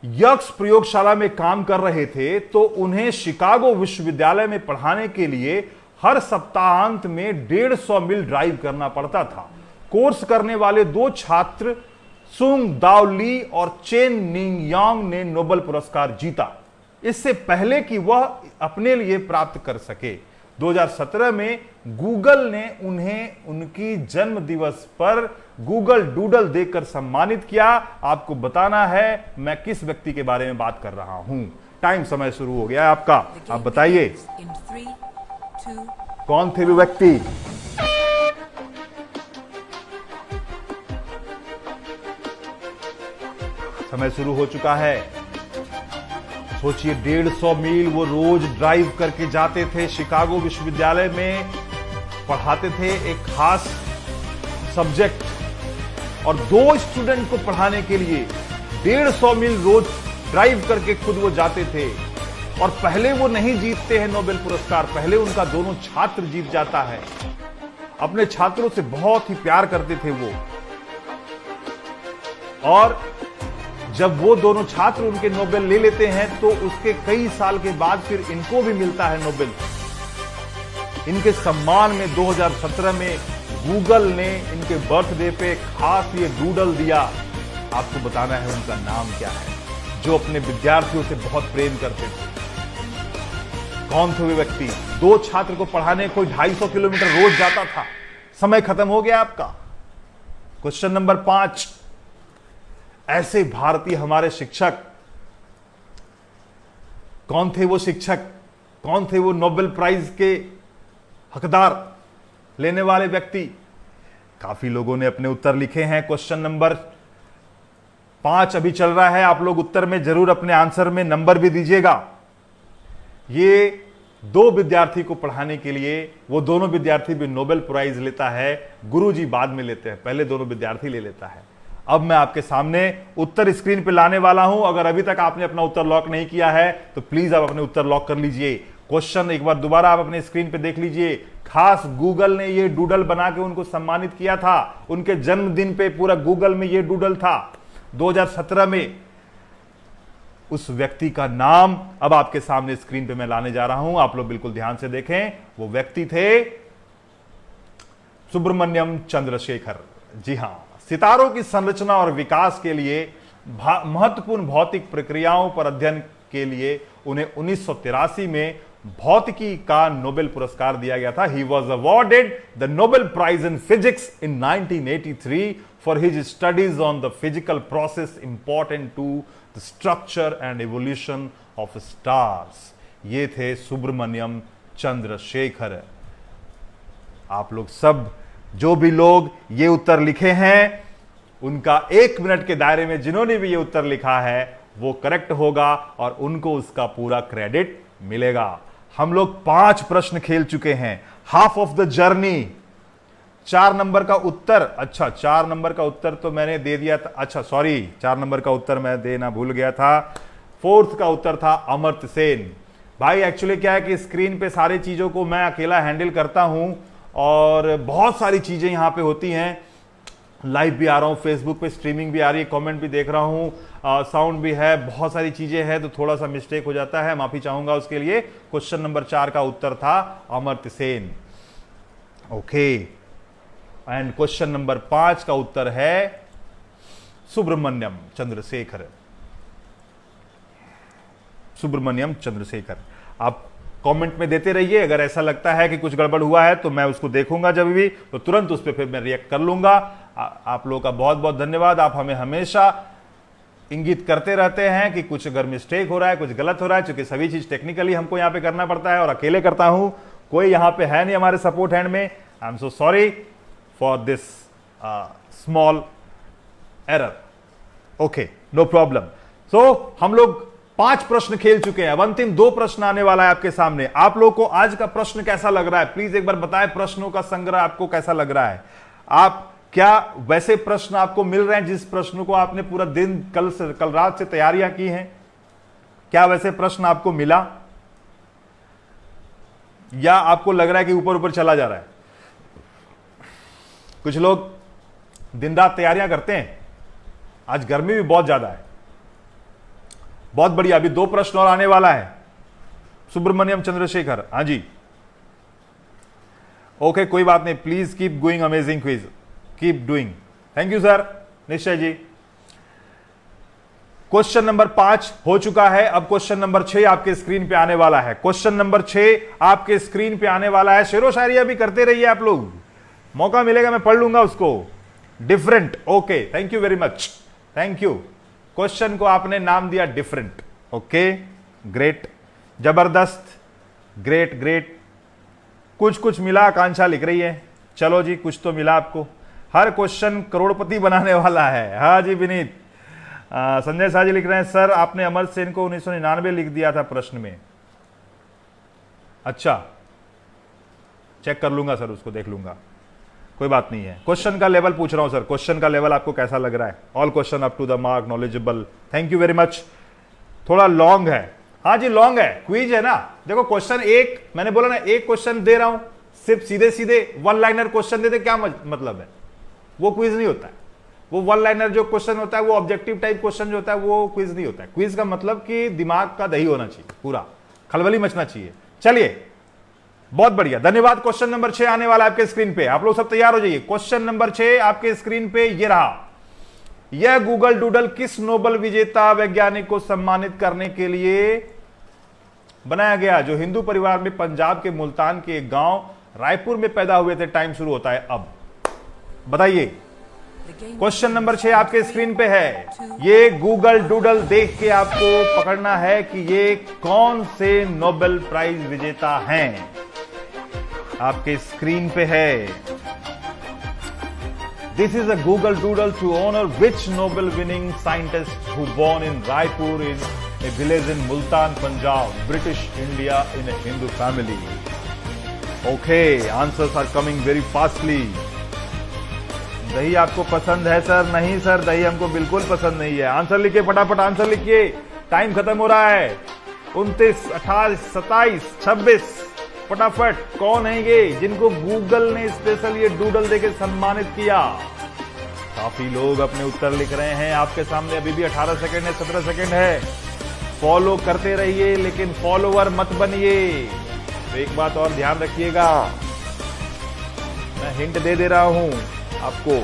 यक्स प्रयोगशाला में काम कर रहे थे तो उन्हें शिकागो विश्वविद्यालय में पढ़ाने के लिए हर सप्ताहांत में 150 मील ड्राइव करना पड़ता था। कोर्स करने वाले 2 छात्र सुंग दाओ ली और चेन निंग यांग ने नोबेल पुरस्कार जीता, इससे पहले कि वह अपने लिए प्राप्त कर सके। 2017 में गूगल ने उन्हें उनकी जन्म दिवस पर गूगल डूडल देकर सम्मानित किया। आपको बताना है मैं किस व्यक्ति के बारे में बात कर रहा हूं। टाइम, समय शुरू हो गया है आपका, आप बताइए कौन थे वो व्यक्ति। समय शुरू हो चुका है। सोचिए, 150 मील वो रोज ड्राइव करके जाते थे। शिकागो विश्वविद्यालय में पढ़ाते थे एक खास सब्जेक्ट, और 2 स्टूडेंट को पढ़ाने के लिए 150 मील रोज ड्राइव करके खुद वो जाते थे। और पहले वो नहीं जीतते हैं नोबेल पुरस्कार, पहले उनका दोनों छात्र जीत जाता है। अपने छात्रों से बहुत ही प्यार करते थे वो, और जब वो दोनों छात्र उनके नोबेल ले लेते हैं तो उसके कई साल के बाद फिर इनको भी मिलता है नोबेल। इनके सम्मान में 2017 में गूगल ने इनके बर्थडे पे खास ये डूडल दिया। आपको बताना है उनका नाम क्या है, जो अपने विद्यार्थियों से बहुत प्रेम करते थे। कौन थे वे व्यक्ति। 2 छात्र को पढ़ाने कोई 250 किलोमीटर रोज जाता था। समय खत्म हो गया आपका। क्वेश्चन नंबर 5, ऐसे भारतीय हमारे शिक्षक, कौन थे वो शिक्षक, कौन थे वो नोबेल प्राइज के हकदार लेने वाले व्यक्ति। काफी लोगों ने अपने उत्तर लिखे हैं। क्वेश्चन नंबर 5 अभी चल रहा है। आप लोग उत्तर में जरूर अपने आंसर में नंबर भी दीजिएगा। ये 2 विद्यार्थी को पढ़ाने के लिए, वो दोनों विद्यार्थी भी नोबेल प्राइज लेता है, गुरुजी बाद में लेते हैं, पहले दोनों विद्यार्थी ले लेता है। अब मैं आपके सामने उत्तर स्क्रीन पे लाने वाला हूं। अगर अभी तक आपने अपना उत्तर लॉक नहीं किया है तो प्लीज आप अपने उत्तर लॉक कर लीजिए। क्वेश्चन एक बार दोबारा आप अपने स्क्रीन पे देख लीजिए। खास गूगल ने ये डूडल बना के उनको सम्मानित किया था। उनके जन्मदिन पे पूरा गूगल में ये डूडल था 2017 में। उस व्यक्ति का नाम अब आपके सामने स्क्रीन पे मैं लाने जा रहा हूं, आप लोग बिल्कुल ध्यान से देखें। वो व्यक्ति थे सुब्रमण्यम चंद्रशेखर। जी हां, सितारों की संरचना और विकास के लिए महत्वपूर्ण भौतिक प्रक्रियाओं पर अध्ययन के लिए उन्हें 1983 में भौतिकी का नोबेल पुरस्कार दिया गया था। He was awarded the Nobel prize in physics in 1983 for his studies on the physical process important to the structure and evolution of stars. ये थे सुब्रमण्यम चंद्रशेखर। आप लोग सब जो भी लोग ये उत्तर लिखे हैं, उनका 1 मिनट के दायरे में जिन्होंने भी ये उत्तर लिखा है वो करेक्ट होगा और उनको उसका पूरा क्रेडिट मिलेगा। हम लोग 5 प्रश्न खेल चुके हैं, half of the journey. 4 number का उत्तर, अच्छा 4 नंबर का उत्तर तो मैंने दे दिया था, अच्छा सॉरी 4 नंबर का उत्तर मैं देना भूल गया था। 4th का उत्तर था अमर्त्य सेन। भाई एक्चुअली क्या है कि स्क्रीन पे सारी चीजों को मैं अकेला हैंडल करता हूं और बहुत सारी चीजें यहां पे होती हैं। लाइव भी आ रहा हूं, फेसबुक पे स्ट्रीमिंग भी आ रही है, कमेंट भी देख रहा हूं, साउंड भी है, बहुत सारी चीजें हैं, तो थोड़ा सा मिस्टेक हो जाता है, माफी चाहूंगा उसके लिए। क्वेश्चन नंबर 4 का उत्तर था Amartya Sen. Okay, and question number 5 का उत्तर है सुब्रमण्यम चंद्रशेखर। सुब्रमण्यम चंद्रशेखर। आप कमेंट में देते रहिए। अगर ऐसा लगता है कि कुछ गड़बड़ हुआ है तो मैं उसको देखूंगा जब भी, तो तुरंत उस पर फिर मैं रिएक्ट कर लूंगा। आप लोगों का बहुत बहुत धन्यवाद। आप हमें हमेशा इंगित करते रहते हैं कि कुछ अगर मिस्टेक हो रहा है, कुछ गलत हो रहा है, क्योंकि सभी चीज टेक्निकली हमको यहाँ पे करना पड़ता है और अकेले करता हूं, कोई यहाँ पे है नहीं हमारे सपोर्ट हैंड में। I am so sorry for this small error. Okay, no problem. So हम लोग 5 प्रश्न खेल चुके हैं, अब अंतिम 2 प्रश्न आने वाला है आपके सामने। आप लोगों को आज का प्रश्न कैसा लग रहा है, प्लीज एक बार बताएं। प्रश्नों का संग्रह आपको कैसा लग रहा है? आप क्या वैसे प्रश्न आपको मिल रहे हैं जिस प्रश्नों को आपने पूरा दिन कल रात से तैयारियां की हैं? क्या वैसे प्रश्न आपको मिला, या आपको लग रहा है कि ऊपर ऊपर चला जा रहा है? कुछ लोग दिन रात तैयारियां करते हैं। आज गर्मी भी बहुत ज्यादा है। बहुत बढ़िया, अभी 2 प्रश्न और आने वाला है। सुब्रमण्यम चंद्रशेखर, हाँ जी, ओके, कोई बात नहीं। Please keep going, amazing quiz, keep doing. Thank you sir, निश्चय जी। क्वेश्चन नंबर 5 हो चुका है। अब क्वेश्चन नंबर 6 आपके स्क्रीन पे आने वाला है। क्वेश्चन नंबर 6 आपके स्क्रीन पे आने वाला है। शेरो शायरी भी करते रहिए आप लोग, मौका मिलेगा मैं पढ़ लूंगा उसको। Different, okay, thank you very much, thank you. Question को आपने नाम दिया डिफरेंट, ओके, ग्रेट, जबरदस्त, ग्रेट ग्रेट। कुछ कुछ मिला, आकांक्षा लिख रही है। चलो जी, कुछ तो मिला आपको। हर क्वेश्चन करोड़पति बनाने वाला है। हाँ जी विनीत। संजय शाह जी लिख रहे हैं, सर आपने अमर सेन को 1999 लिख दिया था प्रश्न में। अच्छा, चेक कर लूंगा सर, उसको देख लूंगा, कोई बात नहीं है। क्वेश्चन का लेवल पूछ रहा हूं सर, क्वेश्चन का लेवल आपको कैसा लग रहा है? All question up to the mark, knowledgeable, thank you very much. थोड़ा लॉन्ग है, हाँ जी लॉन्ग है, क्विज है ना। देखो क्वेश्चन एक, मैंने बोला ना, एक क्वेश्चन दे रहा हूं, सिर्फ सीधे सीधे 1 लाइनर क्वेश्चन देते क्या मतलब है? वो क्विज नहीं होता है। वो 1 लाइनर जो क्वेश्चन होता है, वो ऑब्जेक्टिव टाइप क्वेश्चन जो होता है, वो क्विज नहीं होता है। क्विज का मतलब कि दिमाग का दही होना चाहिए, पूरा खलबली मचना चाहिए। चलिए, बहुत बढ़िया, धन्यवाद। क्वेश्चन नंबर 6 आने वाला है आपके स्क्रीन पे, आप लोग सब तैयार हो जाइए। क्वेश्चन नंबर 6 आपके स्क्रीन पे ये रहा। यह गूगल डूडल किस नोबेल विजेता वैज्ञानिक को सम्मानित करने के लिए बनाया गया, जो हिंदू परिवार में पंजाब के मुल्तान के एक गांव रायपुर में पैदा हुए थे? टाइम शुरू होता है अब, बताइए। क्वेश्चन नंबर 6 आपके स्क्रीन पे है। ये गूगल डूडल देख के आपको पकड़ना है कि ये कौन से नोबेल प्राइज विजेता हैं। आपके स्क्रीन पे है। This is a Google doodle to honour which Nobel winning scientist who born in Raipur in a village in Multan Punjab, British India, in a Hindu family. Okay, answers are coming very fastly. दही आपको पसंद है sir? नहीं sir, दही हमको बिल्कुल पसंद नहीं है। आंसर लिखिए, फटाफट आंसर लिखिए, टाइम खत्म हो रहा है। 29, 28, 27, 26, फटाफट। कौन है ये जिनको गूगल ने स्पेशल ये डूडल देके सम्मानित किया? काफी लोग अपने उत्तर लिख रहे हैं आपके सामने। अभी भी 18 सेकंड है, 17 सेकंड है। फॉलो करते रहिए, लेकिन फॉलोवर मत बनिए। तो एक बात और ध्यान रखिएगा, मैं हिंट दे दे रहा हूं आपको,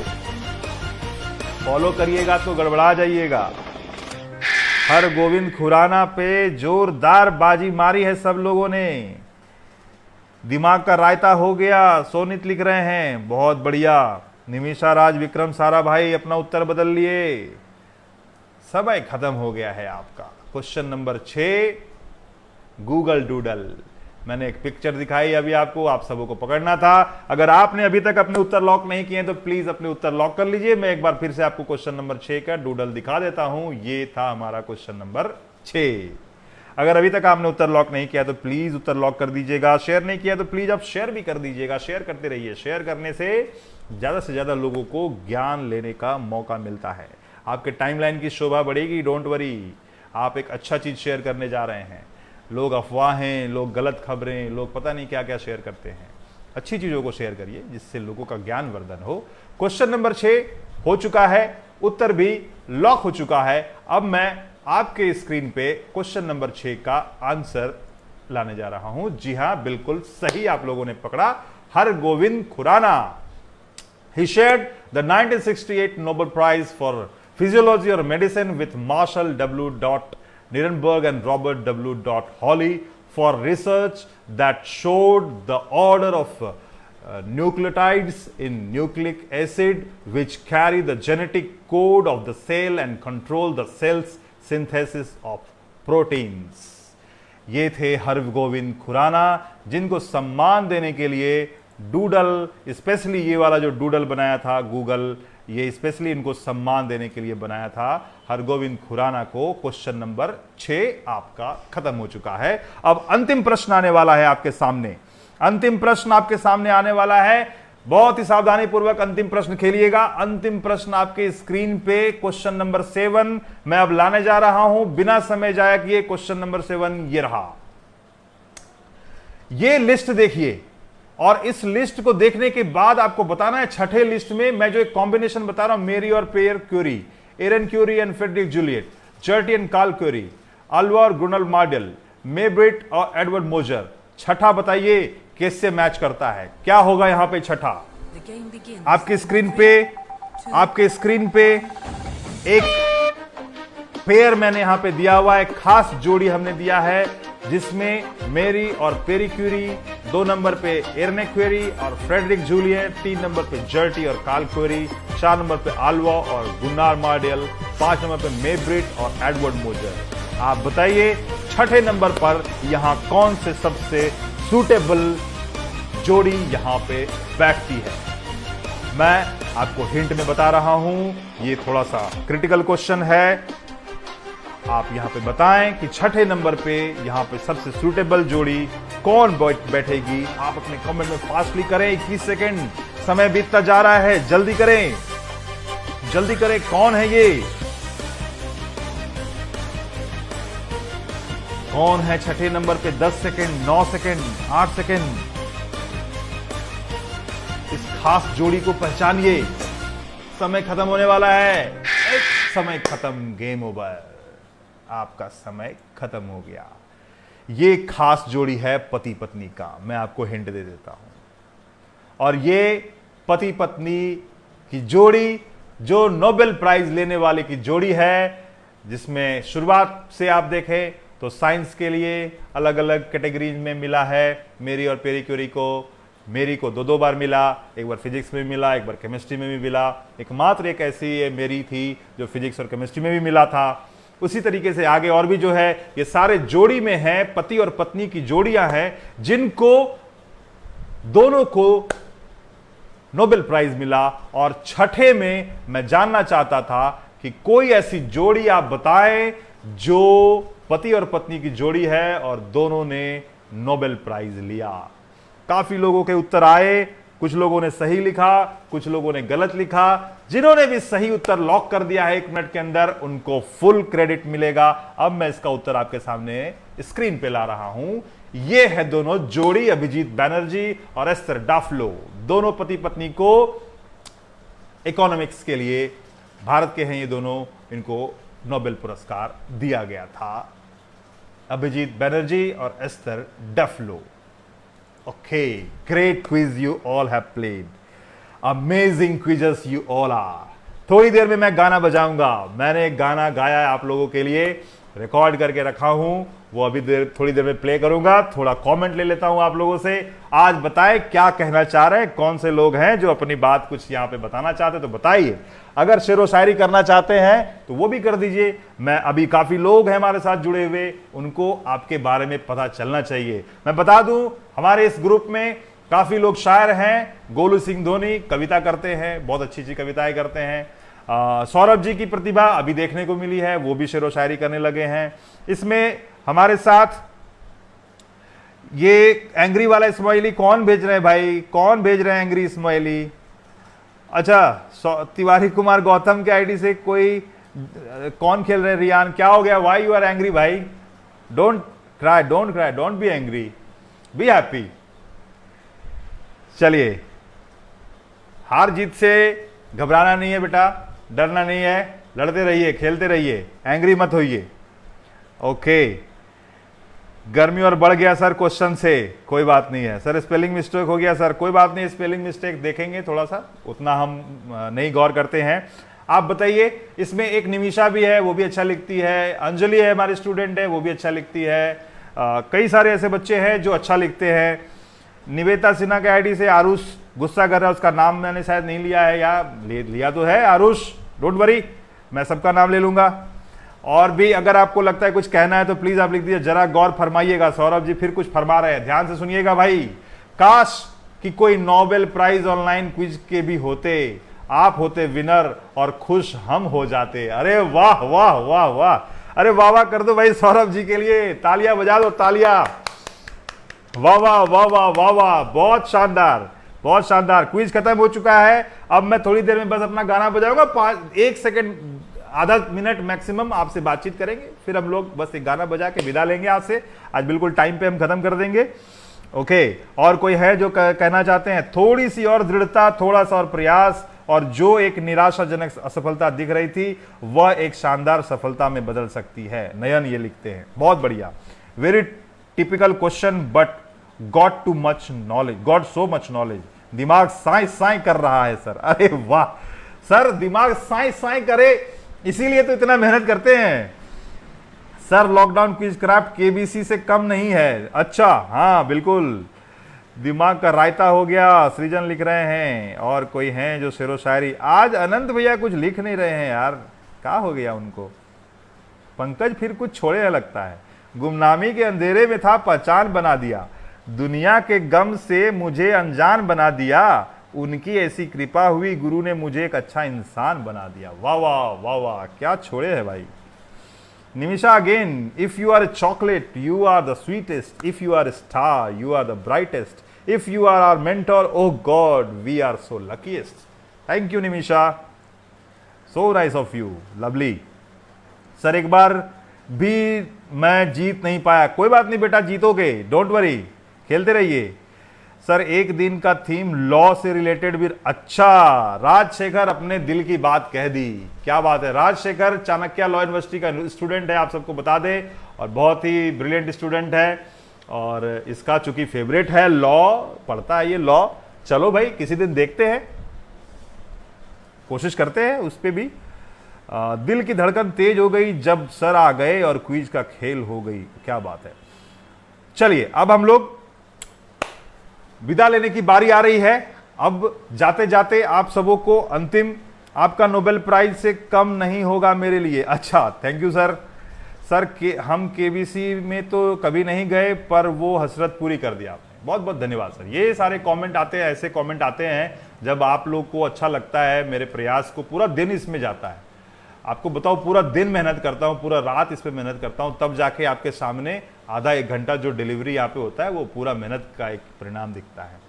फॉलो करिएगा तो गड़बड़ा जाइएगा। हर गोविंद खुराना पे जोरदार बाजी मारी है सब लोगों ने। दिमाग का रायता हो गया, सोनित लिख रहे हैं, बहुत बढ़िया। निमिषा राज, विक्रम सारा भाई अपना उत्तर बदल लिए। समय खत्म हो गया है आपका। Question number 6 Google doodle. मैंने एक पिक्चर दिखाई अभी आपको, आप सबों को पकड़ना था। अगर आपने अभी तक अपने उत्तर लॉक नहीं किए तो प्लीज अपने उत्तर लॉक कर लीजिए। मैं एक बार फिर से आपको क्वेश्चन नंबर 6 का डूडल दिखा देता हूं। ये था हमारा क्वेश्चन नंबर 6। अगर अभी तक आपने उत्तर लॉक नहीं किया तो प्लीज उत्तर लॉक कर दीजिएगा। शेयर नहीं किया तो प्लीज आप शेयर भी कर दीजिएगा। शेयर करते रहिए, शेयर करने से ज्यादा लोगों को ज्ञान लेने का मौका मिलता है। आपके टाइमलाइन की शोभा बढ़ेगी, डोंट वरी। आप एक अच्छा चीज शेयर करने जा रहे हैं। लोग अफवाहें, लोग गलत खबरें, लोग पता नहीं क्या क्या शेयर करते हैं। अच्छी चीजों को शेयर करिए जिससे लोगों का ज्ञान वर्धन हो। क्वेश्चन नंबर 6 हो चुका है, उत्तर भी लॉक हो चुका है। अब मैं आपके स्क्रीन पे क्वेश्चन नंबर 6 का आंसर लाने जा रहा हूं। जी हां, बिल्कुल सही आप लोगों ने पकड़ा। हर Govind Khurana, he shared the 1968 Nobel Prize for Physiology or Medicine with Marshall W. Nirenberg and Robert W. Hawley for research that showed the order of nucleotides in nucleic acid which carry the genetic code of the cell and control the cell's synthesis of proteins. ये थे हरगोविंद खुराना, जिनको सम्मान देने के लिए doodle, specially ये वाला जो डूडल बनाया था गूगल, ये स्पेशली इनको सम्मान देने के लिए बनाया था। हरगोविंद खुराना को क्वेश्चन नंबर 6 आपका खत्म हो चुका है। अब अंतिम प्रश्न आने वाला है आपके सामने। अंतिम प्रश्न आपके सामने आने वाला है, बहुत ही सावधानी पूर्वक अंतिम प्रश्न खेलिएगा। अंतिम प्रश्न आपके स्क्रीन पे क्वेश्चन नंबर 7 मैं अब लाने जा रहा हूं, बिना समय जाया किए। क्वेश्चन नंबर 7 ये रहा। ये लिस्ट देखिए और इस लिस्ट को देखने के बाद आपको बताना है छठे लिस्ट में मैं जो एक कॉम्बिनेशन बता रहा हूं, मेरी और Pierre Curie, Irene Curie and Frederic Joliot, Gerty and Carl Cori, Alva और गुनल मार्डेल, मेब्रिट और एडवर्ड मोजर। छठा बताइए किससे मैच करता है, क्या होगा यहां पे छठा? आपकी स्क्रीन पे एक पेयर मैंने यहां पे दिया हुआ है, खास जोड़ी हमने दिया है जिसमें मेरी और पेरी क्यूरी, 2 नंबर पे एरने क्यूरी और फ्रेडरिक जूलियट, 3 नंबर पे जर्टी और कार्ल क्यूरी, 4 नंबर पे आल्वा और गुन्नार मार्डेल, 5 नंबर पे मेब्रिट और एडवर्ड मोजर। आप बताइए छठे नंबर पर यहां कौन से सबसे सूटेबल जोड़ी यहां पे बैठती है? मैं आपको हिंट में बता रहा हूं, ये थोड़ा सा क्रिटिकल क्वेश्चन है। आप यहां पे बताएं कि छठे नंबर पे यहां पे सबसे सूटेबल जोड़ी कौन बैठेगी। आप अपने कमेंट में फास्टली करें, 21 सेकेंड समय बीतता जा रहा है, जल्दी करें, जल्दी करें। कौन है ये? कौन है छठे नंबर पे? 10 सेकेंड, 9 सेकेंड, 8 सेकेंड। इस खास जोड़ी को पहचानिए। समय खत्म होने वाला है। समय खत्म, गेम ओवर। आपका समय खत्म हो गया। ये खास जोड़ी है पति पत्नी का। मैं आपको हिंट दे देता हूं। और ये पति पत्नी की जोड़ी जो नोबेल प्राइज लेने वाले की जोड़ी है, जिसमें शुरुआत से आप देखें तो साइंस के लिए अलग अलग कैटेगरीज में मिला है। मेरी और पेरी क्यूरी को, मेरी को 2 बार मिला, एक बार फिजिक्स में मिला, एक बार केमिस्ट्री में भी मिला। एकमात्र एक ऐसी ये मेरी थी जो फिजिक्स और केमिस्ट्री में भी मिला था। उसी तरीके से आगे और भी जो है ये सारे जोड़ी में हैं, पति और पत्नी की जोड़ियां हैं जिनको दोनों को नोबेल प्राइज मिला। और छठे में मैं जानना चाहता था कि कोई ऐसी जोड़ी आप बताएं जो पति और पत्नी की जोड़ी है और दोनों ने नोबेल प्राइज लिया। काफी लोगों के उत्तर आए, कुछ लोगों ने सही लिखा, कुछ लोगों ने गलत लिखा। जिन्होंने भी सही उत्तर लॉक कर दिया है 1 मिनट के अंदर, उनको फुल क्रेडिट मिलेगा। अब मैं इसका उत्तर आपके सामने स्क्रीन पे ला रहा हूं। ये है दोनों जोड़ी, अभिजीत बैनर्जी और एस्थर डाफलो। दोनों पति पत्नी को इकोनॉमिक्स के लिए भारत के हैं ये दोनों, इनको नोबेल पुरस्कार दिया गया था। अभिजीत बैनर्जी और Esther डाफलो। Okay, great quiz you all have played. Amazing quizzes you all are. थोड़ी देर में मैं गाना बजाऊंगा। मैंने एक गाना गाया है आप लोगों के लिए, रिकॉर्ड करके रखा हूं, वो अभी थोड़ी देर में प्ले करूंगा। थोड़ा कमेंट ले लेता हूं आप लोगों से। आज बताएं क्या कहना चाह रहे हैं, कौन से लोग हैं जो अपनी बात कुछ यहां पे बताना चाहते, तो बताइए। अगर शेरो शायरी करना चाहते हैं तो वो भी कर दीजिए। मैं अभी काफी लोग हैं हमारे साथ जुड़े हुए, उनको आपके बारे में पता चलना चाहिए। मैं बता दूं हमारे इस ग्रुप में काफी लोग शायर हैं। गोलू सिंह धोनी कविता करते हैं, बहुत अच्छी अच्छी कविताएं करते हैं। सौरभ जी की प्रतिभा अभी देखने को मिली है, वो भी शेरो शायरी करने लगे हैं। इसमें हमारे साथ ये एंग्री वाला इस्माइली कौन भेज रहे हैं भाई, कौन भेज रहे हैं एंग्री इस्माइली? अच्छा, तिवारी कुमार गौतम के आईडी से कोई कौन खेल रहे हैं? रियान, क्या हो गया? वाई यू आर एंग्री भाई? Don't cry, don't be angry, be happy. चलिए, हार जीत से घबराना नहीं है बेटा, डरना नहीं है, लड़ते रहिए, खेलते रहिए, एंग्री मत होइए। ओके, गर्मी और बढ़ गया सर क्वेश्चन से, कोई बात नहीं है सर। स्पेलिंग मिस्टेक हो गया सर, कोई बात नहीं, स्पेलिंग मिस्टेक देखेंगे, थोड़ा सा उतना हम नहीं गौर करते हैं। आप बताइए, इसमें एक निमिषा भी है, वो भी अच्छा लिखती है। अंजलि है हमारी स्टूडेंट है, वो भी अच्छा लिखती है। कई सारे ऐसे बच्चे हैं जो अच्छा लिखते हैं। निवेता सिन्हा के आईडी से आरुष गुस्सा कर रहा है, उसका नाम मैंने शायद नहीं लिया है, या लिया तो है। आरुष डोंट वरी, मैं सबका नाम ले लूंगा। और भी अगर आपको लगता है कुछ कहना है तो प्लीज आप लिख दीजिए, जरा गौर फरमाइएगा। सौरभ जी फिर कुछ फरमा रहे हैं, ध्यान से सुनिएगा भाई। काश कि कोई नोबेल प्राइज ऑनलाइन क्विज के भी होते, आप होते विनर और खुश हम हो जाते। अरे वाह वाह वाह वाह, अरे वाह वाह कर दो भाई सौरभ जी के लिए, तालियां बजा दो, तालियां। वाह वाह वाह वाह वाह वाह, बहुत शानदार बहुत शानदार। क्विज खत्म हो चुका है। अब मैं थोड़ी देर में बस अपना गाना बजाऊंगा, 1 सेकंड आधा मिनट मैक्सिमम आपसे बातचीत करेंगे, फिर हम लोग बस एक गाना बजा के विदा लेंगे आपसे। आज बिल्कुल टाइम पे हम खत्म कर देंगे। ओके, और कोई है जो कहना चाहते हैं? थोड़ी सी और दृढ़ता, थोड़ा सा और प्रयास, और जो एक निराशाजनक असफलता दिख रही थी वह एक शानदार सफलता में बदल सकती है। नयन ये लिखते हैं, बहुत बढ़िया। Very typical question but got too much knowledge, got so much knowledge. दिमाग साई साई कर रहा है सर। अरे वाह सर, दिमाग साई साई करे इसीलिए तो इतना मेहनत करते हैं sir. Lockdown quiz craft KBC से कम नहीं है। अच्छा, हाँ बिल्कुल, दिमाग का रायता हो गया। सृजन लिख रहे हैं, और कोई हैं जो शेरो शायरी। आज अनंत भैया कुछ लिख नहीं रहे हैं यार, क्या हो गया उनको? पंकज फिर कुछ छोड़े लगता है। गुमनामी के अंधेरे में था, पहचान बना दिया, दुनिया के गम से मुझे अनजान बना दिया, उनकी ऐसी कृपा हुई, गुरु ने मुझे एक अच्छा इंसान बना दिया। वाह वाह वाह वाह, क्या छोड़े है भाई। Nimisha again, if you are a chocolate you are the sweetest, if you are a star you are the brightest, if you are our mentor o god we are so luckiest. Thank you Nimisha, so nice of you, lovely. Sir एक बार भी मैं जीत नहीं पाया, कोई बात नहीं बेटा, जीतोगे, डोंट वरी, खेलते रहिए। सर एक दिन का थीम लॉ से रिलेटेड भी। अच्छा, राजशेखर अपने दिल की बात कह दी, क्या बात है। राजशेखर चाणक्य लॉ यूनिवर्सिटी का स्टूडेंट है, आप सबको बता दें, और बहुत ही ब्रिलियंट स्टूडेंट है, और इसका चूंकि फेवरेट है लॉ, पढ़ता है ये लॉ। चलो भाई किसी दिन देखते हैं, कोशिश करते हैं उस पर भी। दिल की धड़कन तेज हो गई जब सर आ गए और क्विज का खेल हो गई, क्या बात है। चलिए अब हम लोग विदा लेने की बारी आ रही है। अब जाते जाते आप सबों को अंतिम, आपका नोबेल प्राइज से कम नहीं होगा मेरे लिए। अच्छा, थैंक यू सर। सर हम केबीसी में तो कभी नहीं गए, पर वो हसरत पूरी कर दिया आपने, बहुत बहुत धन्यवाद सर। ये सारे कमेंट आते हैं, ऐसे कमेंट आते हैं जब आप लोग को अच्छा लगता है, मेरे प्रयास को, पूरा दिन इसमें जाता है, आपको बताओ पूरा दिन मेहनत करता हूं, पूरा रात इस पे मेहनत करता हूं, तब जाके आपके सामने आधा 1 घंटा जो डिलीवरी यहाँ पे होता है वो पूरा मेहनत का एक परिणाम दिखता है।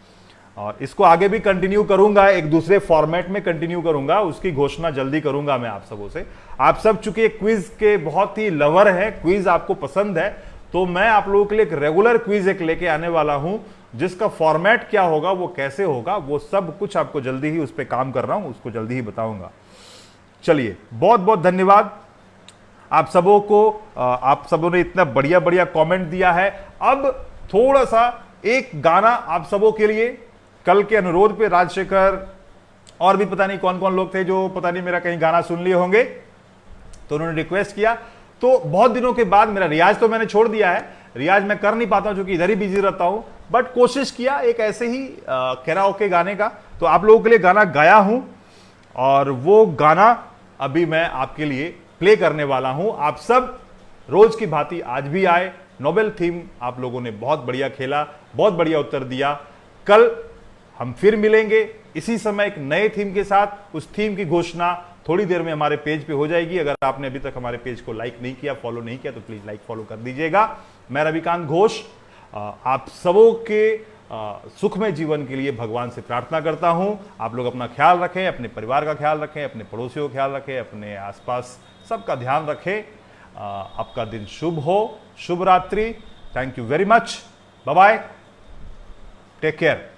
और इसको आगे भी कंटिन्यू करूंगा, एक दूसरे फॉर्मेट में कंटिन्यू करूंगा, उसकी घोषणा जल्दी करूंगा मैं आप सबों से। आप सब चूंकि क्विज के बहुत ही लवर है, क्विज आपको पसंद है, तो मैं आप लोगों के लिए एक रेगुलर क्विज एक लेके आने वाला हूं, जिसका फॉर्मेट क्या होगा, वो कैसे होगा, वो सब कुछ आपको जल्दी ही उस पर काम कर रहा हूं, उसको जल्दी ही बताऊंगा। चलिए बहुत बहुत धन्यवाद आप सबों को, आप सबों ने इतना बढ़िया बढ़िया कमेंट दिया है। अब थोड़ा सा एक गाना आप सबों के लिए, कल के अनुरोध पे राजशेखर और भी पता नहीं कौन कौन लोग थे जो पता नहीं मेरा कहीं गाना सुन लिए होंगे, तो उन्होंने रिक्वेस्ट किया। तो बहुत दिनों के बाद, मेरा रियाज तो मैंने छोड़ दिया है, रियाज मैं कर नहीं पाता हूं क्योंकि इधर ही बिजी रहता हूं, बट कोशिश किया एक ऐसे ही कैराओके गाने का, तो आप लोगों के लिए गाना गाया हूं, और वो गाना अभी मैं आपके लिए प्ले करने वाला हूं। आप सब रोज की भांति आज भी आए, नोबेल थीम आप लोगों ने बहुत बढ़िया खेला, बहुत बढ़िया उत्तर दिया। कल हम फिर मिलेंगे इसी समय एक नए थीम के साथ। उस थीम की घोषणा थोड़ी देर में हमारे पेज पे हो जाएगी। अगर आपने अभी तक हमारे पेज को लाइक नहीं किया, फॉलो नहीं किया, तो प्लीज लाइक फॉलो कर दीजिएगा। मैं रविकांत घोष आप सबों के सुखमय जीवन के लिए भगवान से प्रार्थना करता हूं। आप लोग अपना ख्याल रखें, अपने परिवार का ख्याल रखें, अपने पड़ोसियों का ख्याल रखें, अपने आसपास सबका ध्यान रखें। आपका दिन शुभ हो, शुभ रात्रि। Thank you very much, bye bye, take care,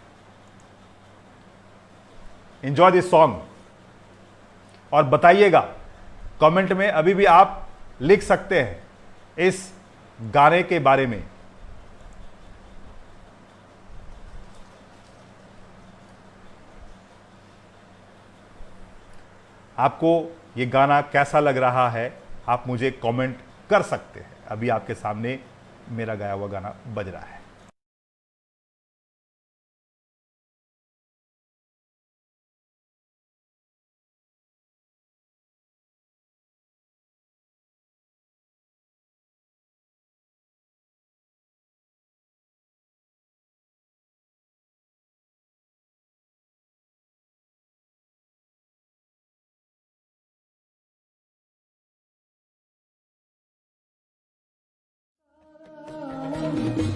enjoy this song. और बताइएगा कमेंट में, अभी भी आप लिख सकते हैं इस गाने के बारे में। आपको ये गाना कैसा लग रहा है, आप मुझे कमेंट कर सकते हैं। अभी आपके सामने मेरा गाया हुआ गाना बज रहा है।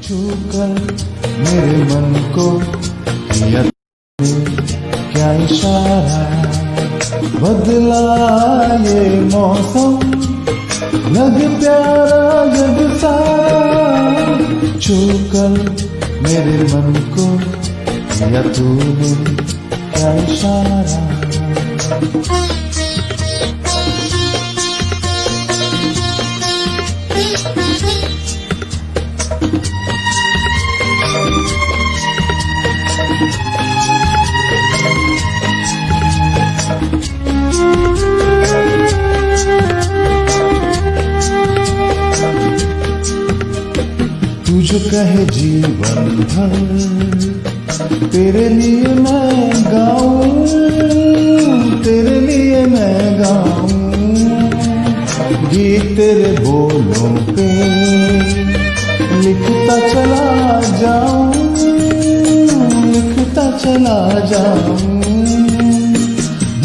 छूकर मेरे मन को किया क्या इशारा, बदला ये मौसम लग प्यारा जग सारा। छूकर मेरे मन को किया तूने क्या इशारा। तू जो कहे जीवन भर तेरे लिए मैं गाऊं, तेरे लिए मैं गाऊं गीत तेरे बोलों पे लिखता चला जाऊं, लिखता चला जाऊं।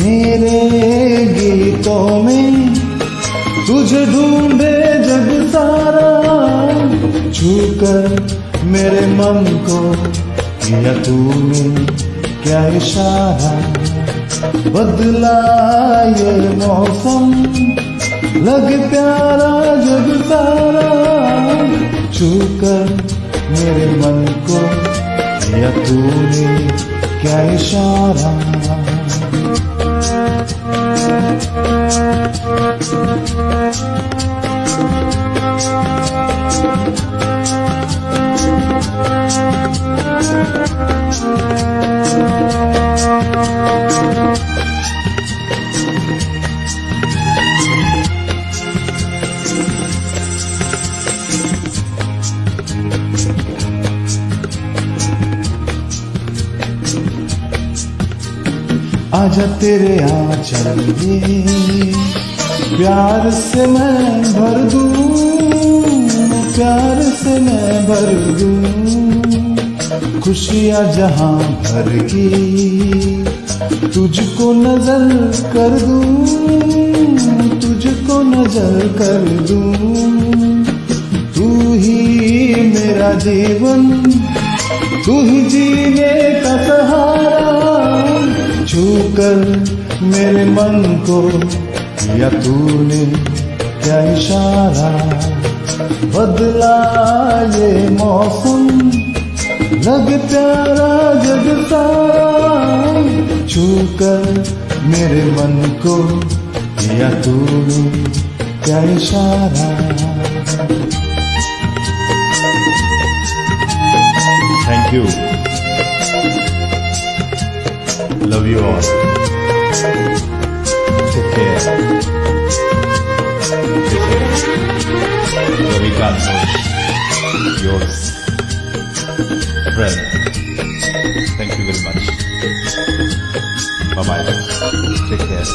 मेरे गीतों में तुझे ढूंढे जग सारा। छूकर मेरे मन को किया तूने क्या इशारा, बदला ये मौसम लग प्यारा जग सारा। छूकर मेरे मन को किया तूने क्या इशारा। आजा तेरे आंचल में प्यार से मैं भर दूं, प्यार से मैं भर दूं। खुशियाँ जहां भर की तुझको नजर कर दूं, तुझको नजर कर दूं। तू ही मेरा जीवन, तू ही जीने का सहारा। छूकर मेरे मन को किया तूने क्या इशारा, बदला ये मौसम लग प्यारा जग सारा। छूकर मेरे मन को किया तूने क्या इशारा। Thank you, love you all, take care. This is Ravikant Ghosh, yours friend. Thank you very much. Bye bye, take care.